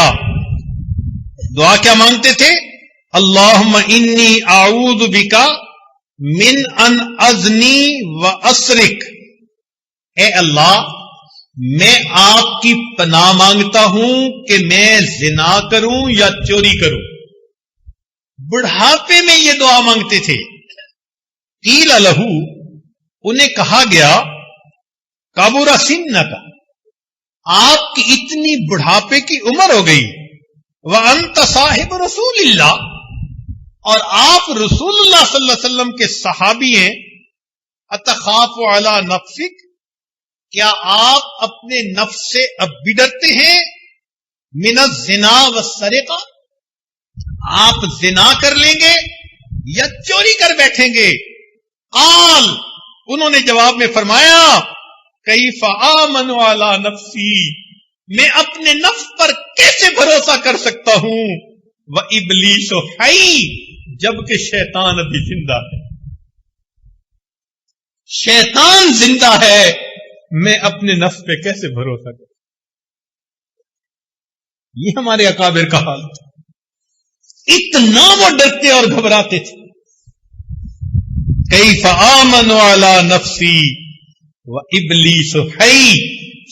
دعا کیا مانگتے تھے؟ اللہم انی اعوذ بکا من ان ازنی و اسرک، اے اللہ میں آپ کی پناہ مانگتا ہوں کہ میں زنا کروں یا چوری کروں۔ بڑھاپے میں یہ دعا مانگتے تھے۔ قیل لہو، انہیں کہا گیا کبر سنک، آپ کی اتنی بڑھاپے کی عمر ہو گئی، وانت صاحب رسول اللہ، اور آپ رسول اللہ صلی اللہ علیہ وسلم کے صحابی ہیں، اتخاف علی نفسک، کیا آپ اپنے نفس سے اب بھی ڈرتے ہیں؟ من الزنا والسرقہ، آپ زنا کر لیں گے یا چوری کر بیٹھیں گے؟ قال، انہوں نے جواب میں فرمایا کیف آمن علی نفسی، میں اپنے نفس پر کیسے بھروسہ کر سکتا ہوں؟ وابلیس حی، جبکہ شیطان ابھی زندہ ہے، شیطان زندہ ہے، میں اپنے نفس پہ کیسے بھروسہ کروں؟ یہ ہمارے اکابر کا حال تھا، اتنا وہ ڈرتے اور گھبراتے تھے۔ کیف آمن علی نفسی وابلیس حی،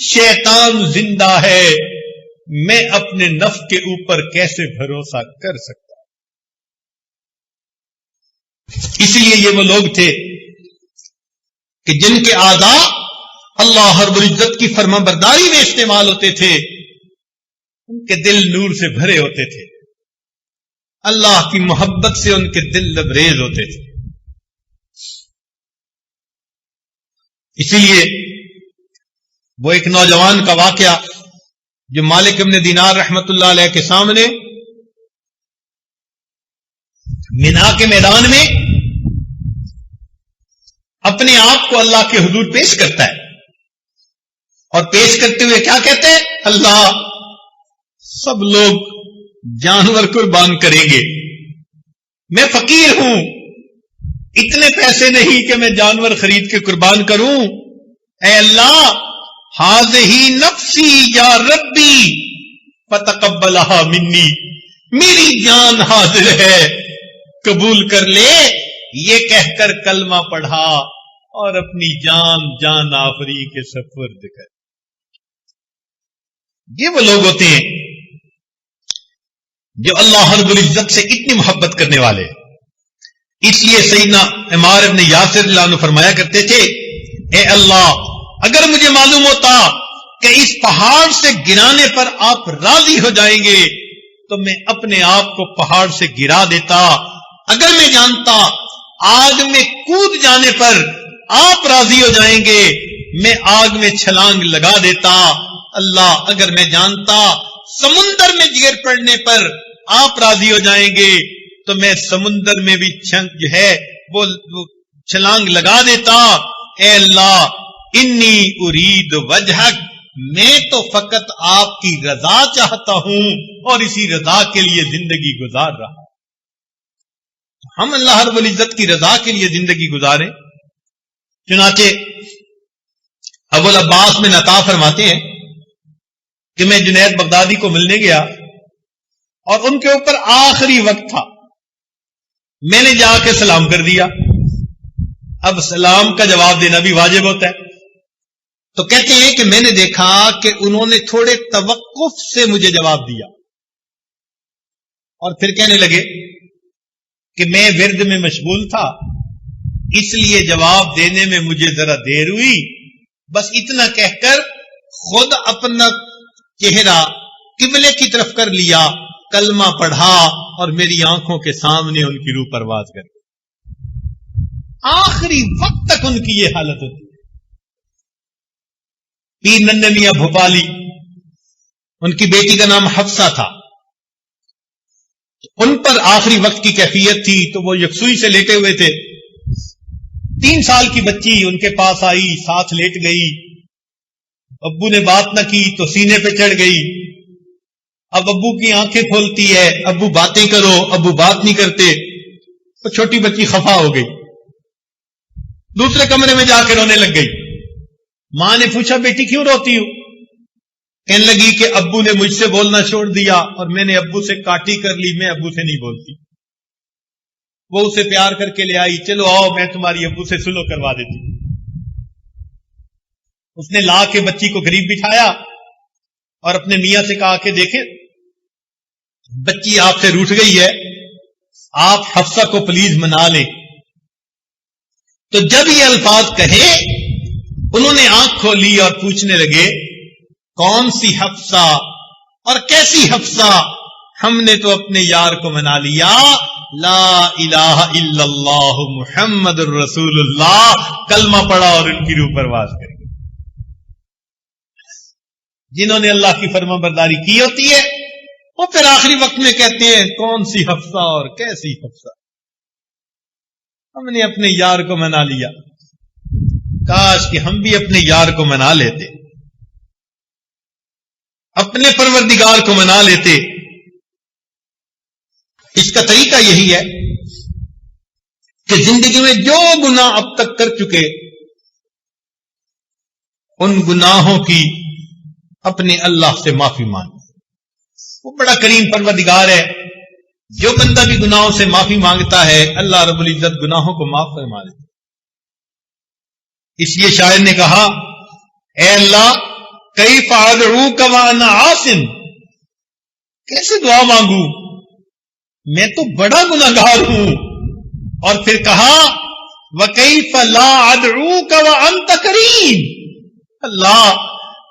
شیطان زندہ ہے، میں اپنے نفس کے اوپر کیسے بھروسہ کر سکتا؟ اسی لیے یہ وہ لوگ تھے کہ جن کے اعضاء اللہ رب العزت کی فرما برداری میں استعمال ہوتے تھے، ان کے دل نور سے بھرے ہوتے تھے، اللہ کی محبت سے ان کے دل لبریز ہوتے تھے۔ اسی لیے وہ ایک نوجوان کا واقعہ جو مالک ابن دینار رحمت اللہ علیہ کے سامنے مینا کے میدان میں اپنے آپ کو اللہ کے حضور پیش کرتا ہے، اور پیش کرتے ہوئے کیا کہتے ہیں؟ اللہ، سب لوگ جانور قربان کریں گے، میں فقیر ہوں، اتنے پیسے نہیں کہ میں جانور خرید کے قربان کروں، اے اللہ ہذہ نفسی یا ربی فتقبلھا منی، میری جان حاضر ہے، قبول کر لے، یہ کہہ کر کلمہ پڑھا اور اپنی جان آفری کے سپرد کر۔ یہ وہ لوگ ہوتے ہیں جو اللہ رب العزت سے اتنی محبت کرنے والے ہیں۔ اس لیے سیدنا عمار ابن یاسر اللہ عنہ فرمایا کرتے تھے، اے اللہ اگر مجھے معلوم ہوتا کہ اس پہاڑ سے گرانے پر آپ راضی ہو جائیں گے تو میں اپنے آپ کو پہاڑ سے گرا دیتا، اگر میں جانتا آگ میں کود جانے پر آپ راضی ہو جائیں گے میں آگ میں چھلانگ لگا دیتا، اللہ اگر میں جانتا سمندر میں گر پڑنے پر آپ راضی ہو جائیں گے تو میں سمندر میں بھی جو ہے وہ چھلانگ لگا دیتا۔ اے اللہ انی ارید وجہک، میں تو فقط آپ کی رضا چاہتا ہوں اور اسی رضا کے لیے زندگی گزار رہا ہوں۔ ہم اللہ رب العزت کی رضا کے لیے زندگی گزاریں۔ چنانچہ ابو العباس میں عطا فرماتے ہیں کہ میں جنید بغدادی کو ملنے گیا اور ان کے اوپر آخری وقت تھا، میں نے جا کے سلام کر دیا۔ اب سلام کا جواب دینا بھی واجب ہوتا ہے، تو کہتے ہیں کہ میں نے دیکھا کہ انہوں نے تھوڑے توقف سے مجھے جواب دیا اور پھر کہنے لگے کہ میں ورد میں مشغول تھا، اس لیے جواب دینے میں مجھے ذرا دیر ہوئی، بس اتنا کہہ کر خود اپنا چہرہ قبلے کی طرف کر لیا، کلمہ پڑھا اور میری آنکھوں کے سامنے ان کی روح پرواز کر گئی۔ آخری وقت تک ان کی یہ حالت ہوتی ہے۔ پیر ننھے میاں بھوپالی، ان کی بیٹی کا نام حفصہ تھا، ان پر آخری وقت کی کیفیت تھی تو وہ یکسوئی سے لیٹے ہوئے تھے، 3 سال کی بچی ان کے پاس آئی، ساتھ لیٹ گئی، ابو نے بات نہ کی تو سینے پہ چڑھ گئی، اب ابو کی آنکھیں کھولتی ہے، ابو باتیں کرو، ابو بات نہیں کرتے، تو چھوٹی بچی خفا ہو گئی، دوسرے کمرے میں جا کے رونے لگ گئی۔ ماں نے پوچھا بیٹی کیوں روتی ہو؟ کہنے لگی کہ ابو نے مجھ سے بولنا چھوڑ دیا اور میں نے ابو سے کاٹی کر لی، میں ابو سے نہیں بولتی۔ وہ اسے پیار کر کے لے آئی، چلو آؤ میں تمہاری ابو سے سلو کروا دیتی۔ اس نے لا کے بچی کو قریب بٹھایا اور اپنے میاں سے کہا کہ دیکھیں بچی آپ سے روٹھ گئی ہے، آپ حفصہ کو پلیز منا لیں۔ تو جب یہ الفاظ کہے انہوں نے آنکھ کھولی اور پوچھنے لگے کون سی حفصہ اور کیسی حفصہ؟ ہم نے تو اپنے یار کو منا لیا، لا الہ الا اللہ محمد الرسول اللہ کلمہ پڑھا اور ان کی روح پرواز کر گئی۔ جنہوں نے اللہ کی فرما برداری کی ہوتی ہے وہ پھر آخری وقت میں کہتے ہیں کون سی حفصہ اور کیسی حفصہ، ہم نے اپنے یار کو منا لیا۔ کاش کہ ہم بھی اپنے یار کو منا لیتے، اپنے پروردگار کو منا لیتے۔ اس کا طریقہ یہی ہے کہ زندگی میں جو گناہ اب تک کر چکے ان گناہوں کی اپنے اللہ سے معافی مانگے۔ وہ بڑا کریم پروردگار ہے، جو بندہ بھی گناہوں سے معافی مانگتا ہے اللہ رب العزت گناہوں کو معاف فرما دیتا ہے۔ اس لیے شاعر نے کہا اے اللہ کیف ادعوک وانا عاصٍ، کیسے دعا مانگوں میں تو بڑا گناہگار ہوں۔ اور پھر کہا وکیف لا ادعوک وانت کریم، اللہ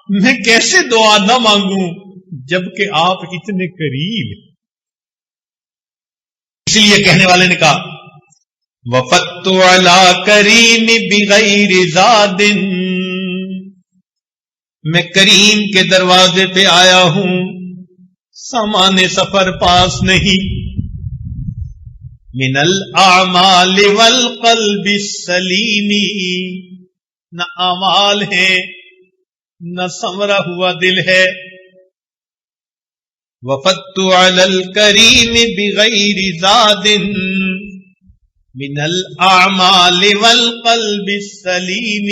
میں کیسے دعا نہ مانگوں جبکہ آپ اتنے قریب ہیں۔ اس لیے کہنے والے نے کہا وفدت علی کریم بغیر زاد، میں کریم کے دروازے پہ آیا ہوں سامان سفر پاس نہیں۔ من الاعمال والقلب السلیم، نہ اعمال ہے نہ سنورا ہوا دل ہے۔ وفدت علی الکریم بغیر زاد من الاعمال والقلب السلیم،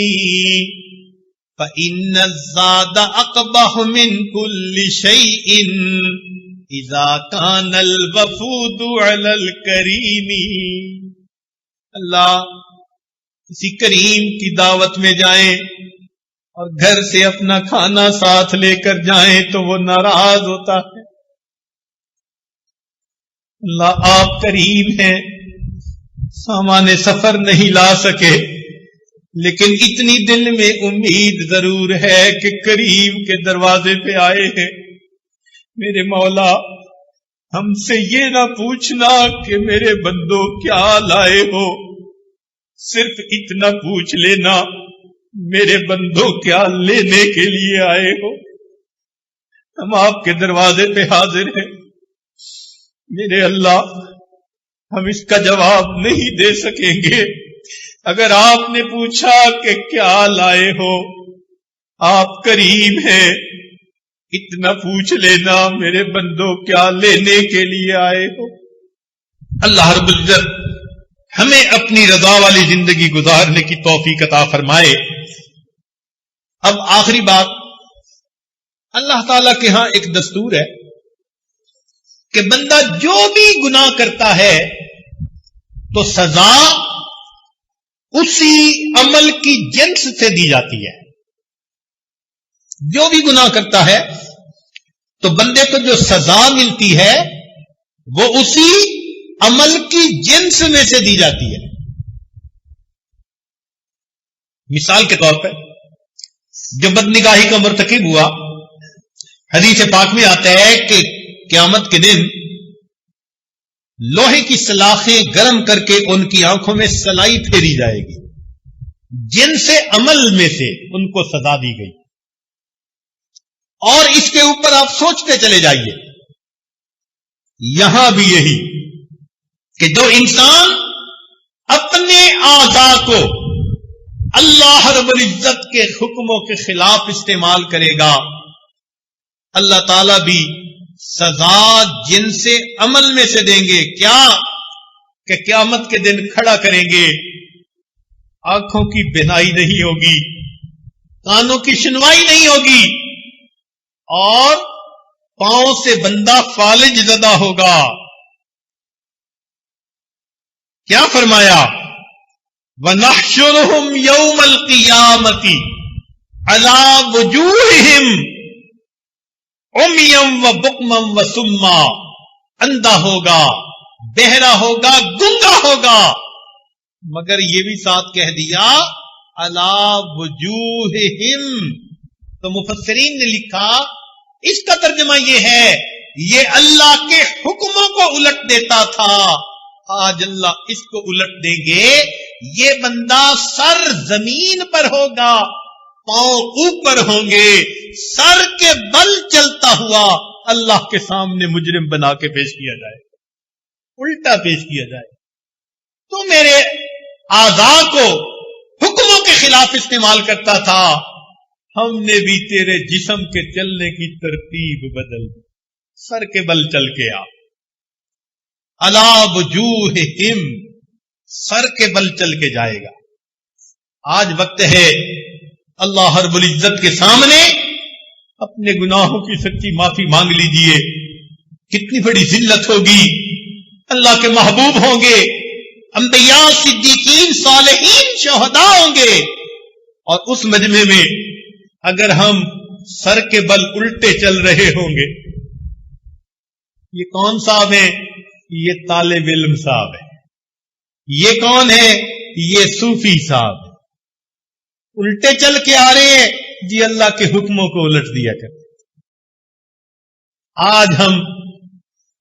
فإن الزاد اقبح من كل شيء اذا كان الوفود على الكريم۔ اللہ کسی کریم کی دعوت میں جائیں اور گھر سے اپنا کھانا ساتھ لے کر جائیں تو وہ ناراض ہوتا ہے۔ اللہ آپ کریم ہیں، سامان سفر نہیں لا سکے لیکن اتنی دل میں امید ضرور ہے کہ کریم کے دروازے پہ آئے ہیں۔ میرے مولا ہم سے یہ نہ پوچھنا کہ میرے بندوں کیا لائے ہو، صرف اتنا پوچھ لینا میرے بندوں کیا لینے کے لیے آئے ہو۔ ہم آپ کے دروازے پہ حاضر ہیں میرے اللہ، ہم اس کا جواب نہیں دے سکیں گے۔ اگر آپ نے پوچھا کہ کیا لائے ہو، آپ کریم ہیں، اتنا پوچھ لینا میرے بندوں کیا لینے کے لیے آئے ہو۔ اللہ رب العزت ہمیں اپنی رضا والی زندگی گزارنے کی توفیق عطا فرمائے۔ اب آخری بات، اللہ تعالی کے ہاں ایک دستور ہے کہ بندہ جو بھی گناہ کرتا ہے تو سزا اسی عمل کی جنس سے دی جاتی ہے۔ جو بھی گناہ کرتا ہے تو بندے کو جو سزا ملتی ہے وہ اسی عمل کی جنس میں سے دی جاتی ہے۔ مثال کے طور پر جو بدنگاہی کا مرتکب ہوا، حدیث پاک میں آتا ہے کہ قیامت کے دن لوہے کی سلاخیں گرم کر کے ان کی آنکھوں میں سلائی پھیری جائے گی، جن سے عمل میں سے ان کو سزا دی گئی۔ اور اس کے اوپر آپ سوچتے چلے جائیے، یہاں بھی یہی کہ جو انسان اپنے اعضاء کو اللہ رب العزت کے حکموں کے خلاف استعمال کرے گا، اللہ تعالیٰ بھی سزا جن سے عمل میں سے دیں گے۔ کیا کہ قیامت کے دن کھڑا کریں گے، آنکھوں کی بینائی نہیں ہوگی، کانوں کی سنوائی نہیں ہوگی، اور پاؤں سے بندہ فالج زدہ ہوگا. کیا فرمایا؟ وَنَحْشُرُهُمْ يَوْمَ الْقِيَامَةِ عَلَى وُجُوهِهِمْ عُمْيًا وَبُكْمًا وَصُمًّا. اندھا ہوگا، بہرا ہوگا، گنگا ہوگا، مگر یہ بھی ساتھ کہہ دیا عَلَى وُجُوهِهِمْ. تو مفسرین نے لکھا اس کا ترجمہ یہ ہے یہ اللہ کے حکموں کو الٹ دیتا تھا. آج اللہ اس کو الٹ دیں گے. یہ بندہ سر زمین پر ہوگا، پاؤں اوپر ہوں گے، سر کے بل چلتا ہوا اللہ کے سامنے مجرم بنا کے پیش کیا جائے، الٹا پیش کیا جائے. تو میرے اعضاء کو حکموں کے خلاف استعمال کرتا تھا، ہم نے بھی تیرے جسم کے چلنے کی ترتیب بدل دی، سر کے بل چل کے آ. عَلَى وُجُوهِهِمْ، سر کے بل چل کے جائے گا. آج وقت ہے اللہ رب العزت کے سامنے اپنے گناہوں کی سچی معافی مانگ لیجئے. کتنی بڑی ذلت ہوگی. اللہ کے محبوب ہوں گے، انبیاء، صدیقین، صالحین، شہداء ہوں گے، اور اس مجمع میں اگر ہم سر کے بل الٹے چل رہے ہوں گے. یہ کون صاحب ہیں؟ یہ طالب علم صاحب ہے. یہ کون ہے؟ یہ صوفی صاحب ہے. الٹے چل کے آ رہے ہیں جی، اللہ کے حکموں کو الٹ دیا کرتے. آج ہم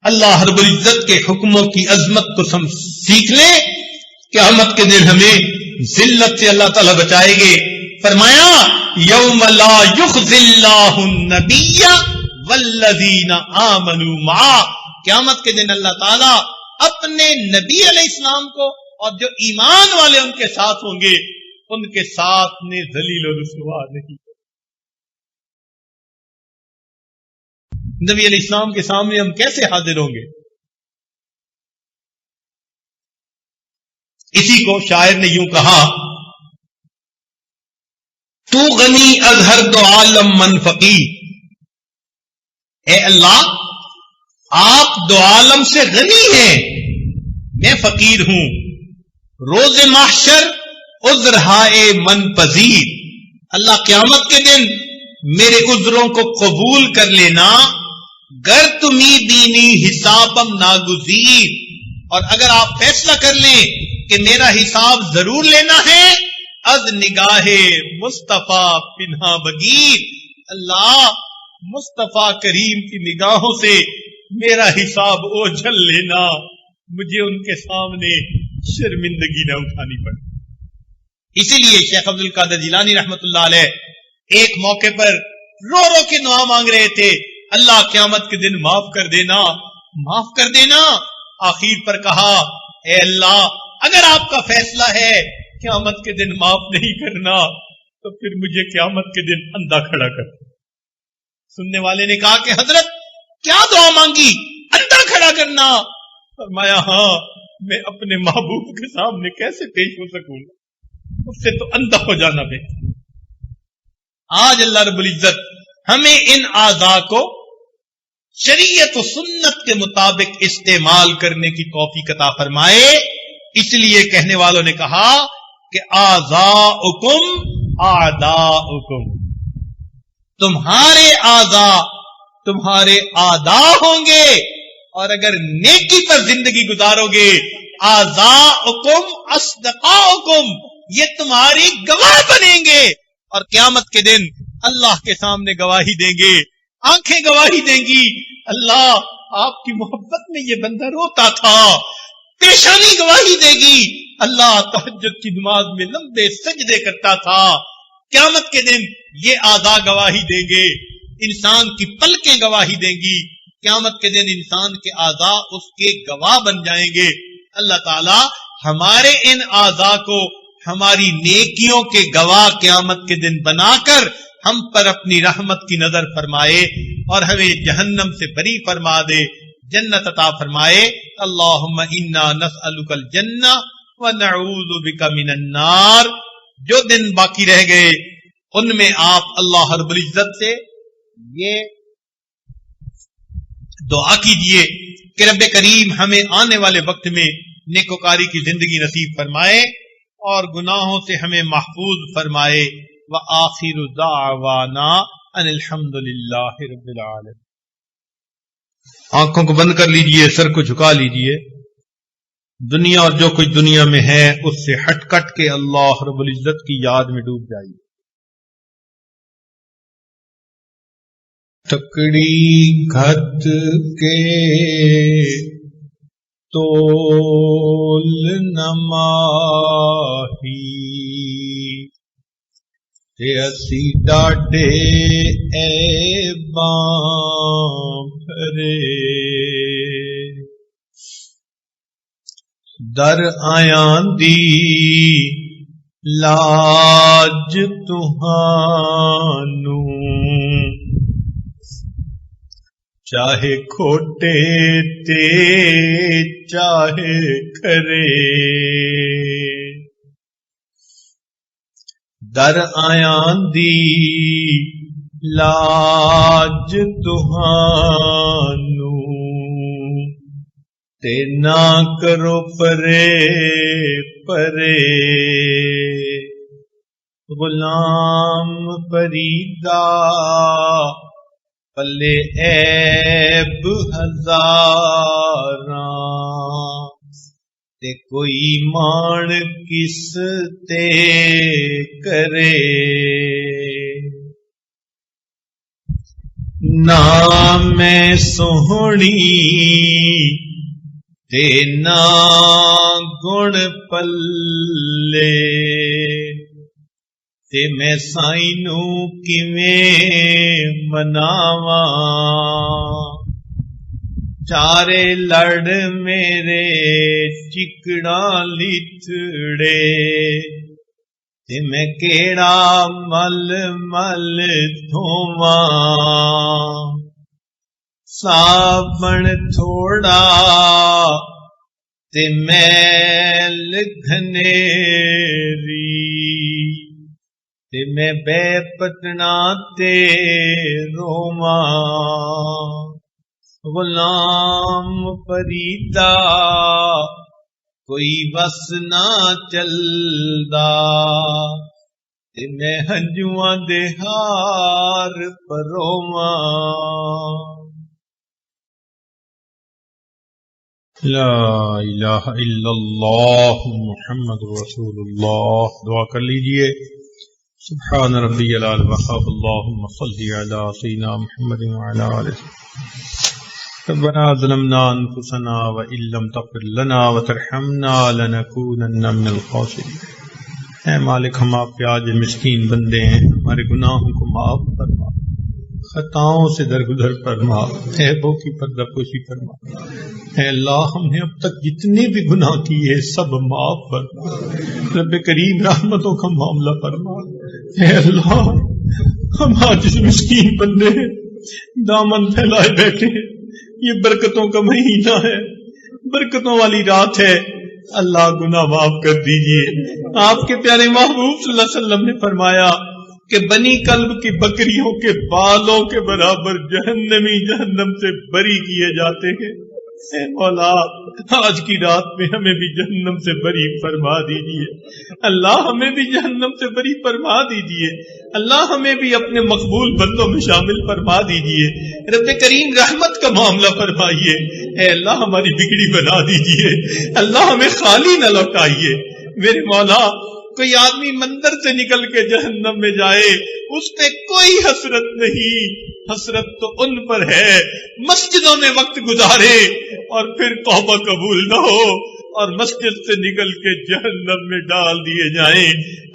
اللہ رب العزت کے حکموں کی عظمت کو سیکھ لیں. قیامت کے دن ہمیں ذلت سے اللہ تعالیٰ بچائے گے. فرمایا یوم لا یخزی اللہ النبی والذین آمنوا معہ. قیامت کے دن اللہ تعالیٰ اپنے نبی علیہ السلام کو اور جو ایمان والے ان کے ساتھ ہوں گے ان کے ساتھ نے ذلیل و رسوا نہیں. نبی علیہ السلام کے سامنے ہم کیسے حاضر ہوں گے؟ اسی کو شاعر نے یوں کہا، تو غنی از ہر دو عالم من فقیر. اے اللہ، آپ دو عالم سے غنی ہیں، میں فقیر ہوں. روز محشر عذر ہائے من پذیر. اللہ قیامت کے دن میرے عذروں کو قبول کر لینا. گر تمی بینی حسابم ناگزیر. اور اگر آپ فیصلہ کر لیں کہ میرا حساب ضرور لینا ہے، از نگاہ مصطفیٰ پنہا بگیر. اللہ، مصطفیٰ کریم کی نگاہوں سے میرا حساب اوجھل لینا، مجھے ان کے سامنے شرمندگی نہ اٹھانی پڑے. اسی لیے شیخ عبد القادر جیلانی رحمت اللہ علیہ ایک موقع پر رو رو کے دعا مانگ رہے تھے، اللہ قیامت کے دن معاف کر دینا، معاف کر دینا. آخر پر کہا، اے اللہ، اگر آپ کا فیصلہ ہے قیامت کے دن معاف نہیں کرنا تو پھر مجھے قیامت کے دن اندھا کھڑا کر. سننے والے نے کہا کہ حضرت کیا دعا مانگی؟ اندھا کھڑا کرنا. فرمایا ہاں، میں اپنے محبوب کے سامنے کیسے پیش ہو سکوں گا، اس سے تو اندھا ہو جانا بہتر. آج اللہ رب العزت ہمیں ان اعضاء کو شریعت و سنت کے مطابق استعمال کرنے کی توفیق عطا فرمائے. اس لیے کہنے والوں نے کہا کہ اعضاؤکم اعداؤکم، تمہارے اعضاء تمہارے اعداء ہوں گے، اور اگر نیکی پر زندگی گزارو گے اعضاؤکم اصدقاؤکم، یہ تمہاری گواہ بنیں گے. اور قیامت کے دن اللہ کے سامنے گواہی دیں گے، آنکھیں گواہی دیں گی، اللہ آپ کی محبت میں یہ بندہ روتا تھا. پیشانی گواہی دے گی، اللہ تہجد کی نماز میں لمبے سجدے کرتا تھا. قیامت کے دن یہ اعضاء گواہی دیں گے، انسان کی پلکیں گواہی دیں گی. قیامت کے دن انسان کے اعضاء اس کے گواہ بن جائیں گے. اللہ تعالی ہمارے ان اعضاء کو ہماری نیکیوں کے گواہ قیامت کے دن بنا کر ہم پر اپنی رحمت کی نظر فرمائے اور ہمیں جہنم سے بری فرما دے، جنت عطا فرمائے. اللہم انا نسألک الجنہ ونعوذ بک من النار. جو دن باقی رہ گئے ان میں آپ اللہ رب العزت سے یہ دعا کیجئے کہ رب کریم ہمیں آنے والے وقت میں نیکوکاری کی زندگی نصیب فرمائے اور گناہوں سے ہمیں محفوظ فرمائے. وآخر دعوانا ان الحمد للہ رب العالمین. آنکھوں کو بند کر لیجئے، سر کو جھکا لیجئے. دنیا اور جو کچھ دنیا میں ہے اس سے ہٹ کٹ کے اللہ رب العزت کی یاد میں ڈوب جائیے. تکڑی گھت کے تول نماہی تے اسی ڈاڈے اے باں بھرے در آیاں دی لاج تہانوں چاہے کھوٹے تے چاہے کھرے در آیاں دی لاج تہانوں تے نہ کرو پرے پرے غلام فریدا پلے عیب ہزاراں تے کوئی مان کس تے کرے نہ میں سوہنی تے نہ گن پلے تے میں سائیں نوں کیویں مناواں چارے لڑ میرے چکڑاں لتڑے تے میں کیڑا مل مل دھوواں صابن تھوڑا تے میل گھنیری تے میں بے پتنا تے روواں غلام فریدا کوئی بس نہ چلدا تے میں ہنجواں دے ہار پروواں. لا الہ الا اللہ محمد رسول اللہ. دعا کر لیجئے. سبحان ربی العلی وحب اللہم صلی علی سیدنا محمد وعلی آلہ. ربنا ظلمنا انفسنا وان لم تغفر لنا وترحمنا لنکونن من الخاسرین. اے مالک ہم آپ کے آج مسکین بندے ہیں، ہمارے گناہوں کو معاف فرما، خطاؤں سے درگزر فرما، عیبوں کی پردہ پوشی فرما. اے اللہ ہم نے اب تک جتنے بھی گناہ کیے سب معاف فرما. رب کریم رحمتوں کا معاملہ فرما. اے اللہ ہم آج اس مسکین بندے ہیں، دامن پھیلائے بیٹھے ہیں. یہ برکتوں کا مہینہ ہے، برکتوں والی رات ہے. اللہ گناہ معاف کر دیجئے. آپ کے پیارے محبوب صلی اللہ علیہ وسلم نے فرمایا کہ بنی کلب کی بکریوں کے بالوں کے برابر جہنمی جہنم سے بری کیے جاتے ہیں. اے مولا آج کی رات میں ہمیں بھی جہنم سے بری فرما دیجئے. اللہ ہمیں بھی جہنم سے بری فرما دیجئے. اللہ ہمیں بھی اپنے مقبول بندوں میں شامل فرما دیجئے. رب کریم رحمت کا معاملہ فرمائیے. اے اللہ ہماری بگڑی بنا دیجئے. اللہ ہمیں خالی نہ لوٹائیے. میرے مولا کوئی آدمی مندر سے نکل کے جہنم میں جائے اس پہ کوئی حسرت نہیں. حسرت تو ان پر ہے مسجدوں میں وقت گزارے اور پھر توبہ قبول نہ ہو اور مسجد سے نکل کے جہنم میں ڈال دیے جائیں.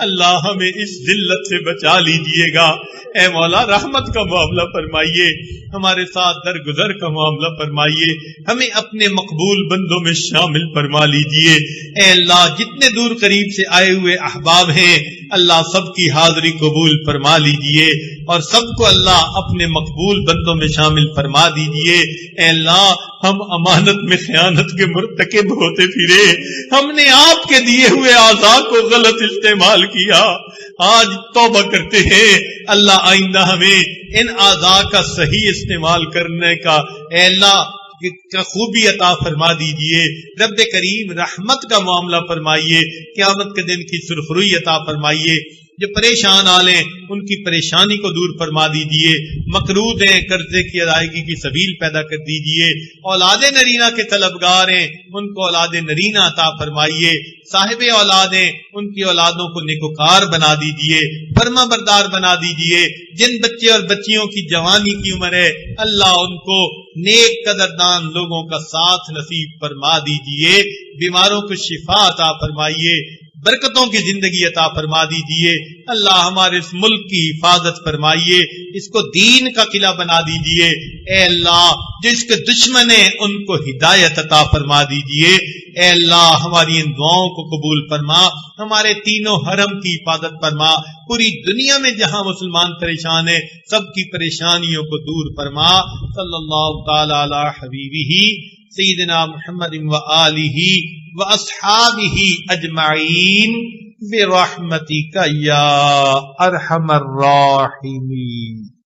اللہ ہمیں اس ذلت سے بچا لیجئے گا. اے مولا رحمت کا معاملہ فرمائیے، ہمارے ساتھ درگزر کا معاملہ فرمائیے، ہمیں اپنے مقبول بندوں میں شامل فرما لیجئے. اے اللہ جتنے دور قریب سے آئے ہوئے احباب ہیں اللہ سب کی حاضری قبول فرما لیجئے اور سب کو اللہ اپنے مقبول بندوں میں شامل فرما دیجئے. اے اللہ ہم امانت میں خیانت کے مرتکب ہوتے پھر گزرے، ہم نے آپ کے دیے ہوئے اعضاء کو غلط استعمال کیا، آج توبہ کرتے ہیں اللہ آئندہ ہمیں ان اعضاء کا صحیح استعمال کرنے کا اے اللہ کا خوبی عطا فرما دیجئے۔ رب کریم رحمت کا معاملہ فرمائیے، قیامت کے دن کی سرخروئی عطا فرمائیے، جو پریشان آلیں ان کی پریشانی کو دور فرما دیجئے، مقروض ہیں قرضے کی ادائیگی کی سبیل پیدا کر دیجئے، اولاد نرینہ کے طلبگار ہیں ان کو اولاد نرینہ عطا فرمائیے، صاحب اولاد ہیں ان کی اولادوں کو نیکوکار بنا دیجئے، فرما بردار بنا دیجئے، جن بچے اور بچیوں کی جوانی کی عمر ہے اللہ ان کو نیک قدردان لوگوں کا ساتھ نصیب فرما دیجئے، بیماروں کو شفا عطا فرمائیے، برکتوں کی زندگی عطا فرما دیجئے، اللہ ہمارے اس ملک کی حفاظت فرمائیے، اس کو دین کا قلعہ بنا دیجئے، اے اللہ جو اس کے دشمن ہیں ان کو ہدایت عطا فرما دیجئے، اے اللہ ہماری ان دعاؤں کو قبول فرما، ہمارے تینوں حرم کی حفاظت فرما، پوری دنیا میں جہاں مسلمان پریشان ہیں سب کی پریشانیوں کو دور فرما، صلی اللہ تعالی علی حبیبہ سیدنا محمد وآلہ وأصحابه أجمعين برحمتك يا أرحم الراحمين۔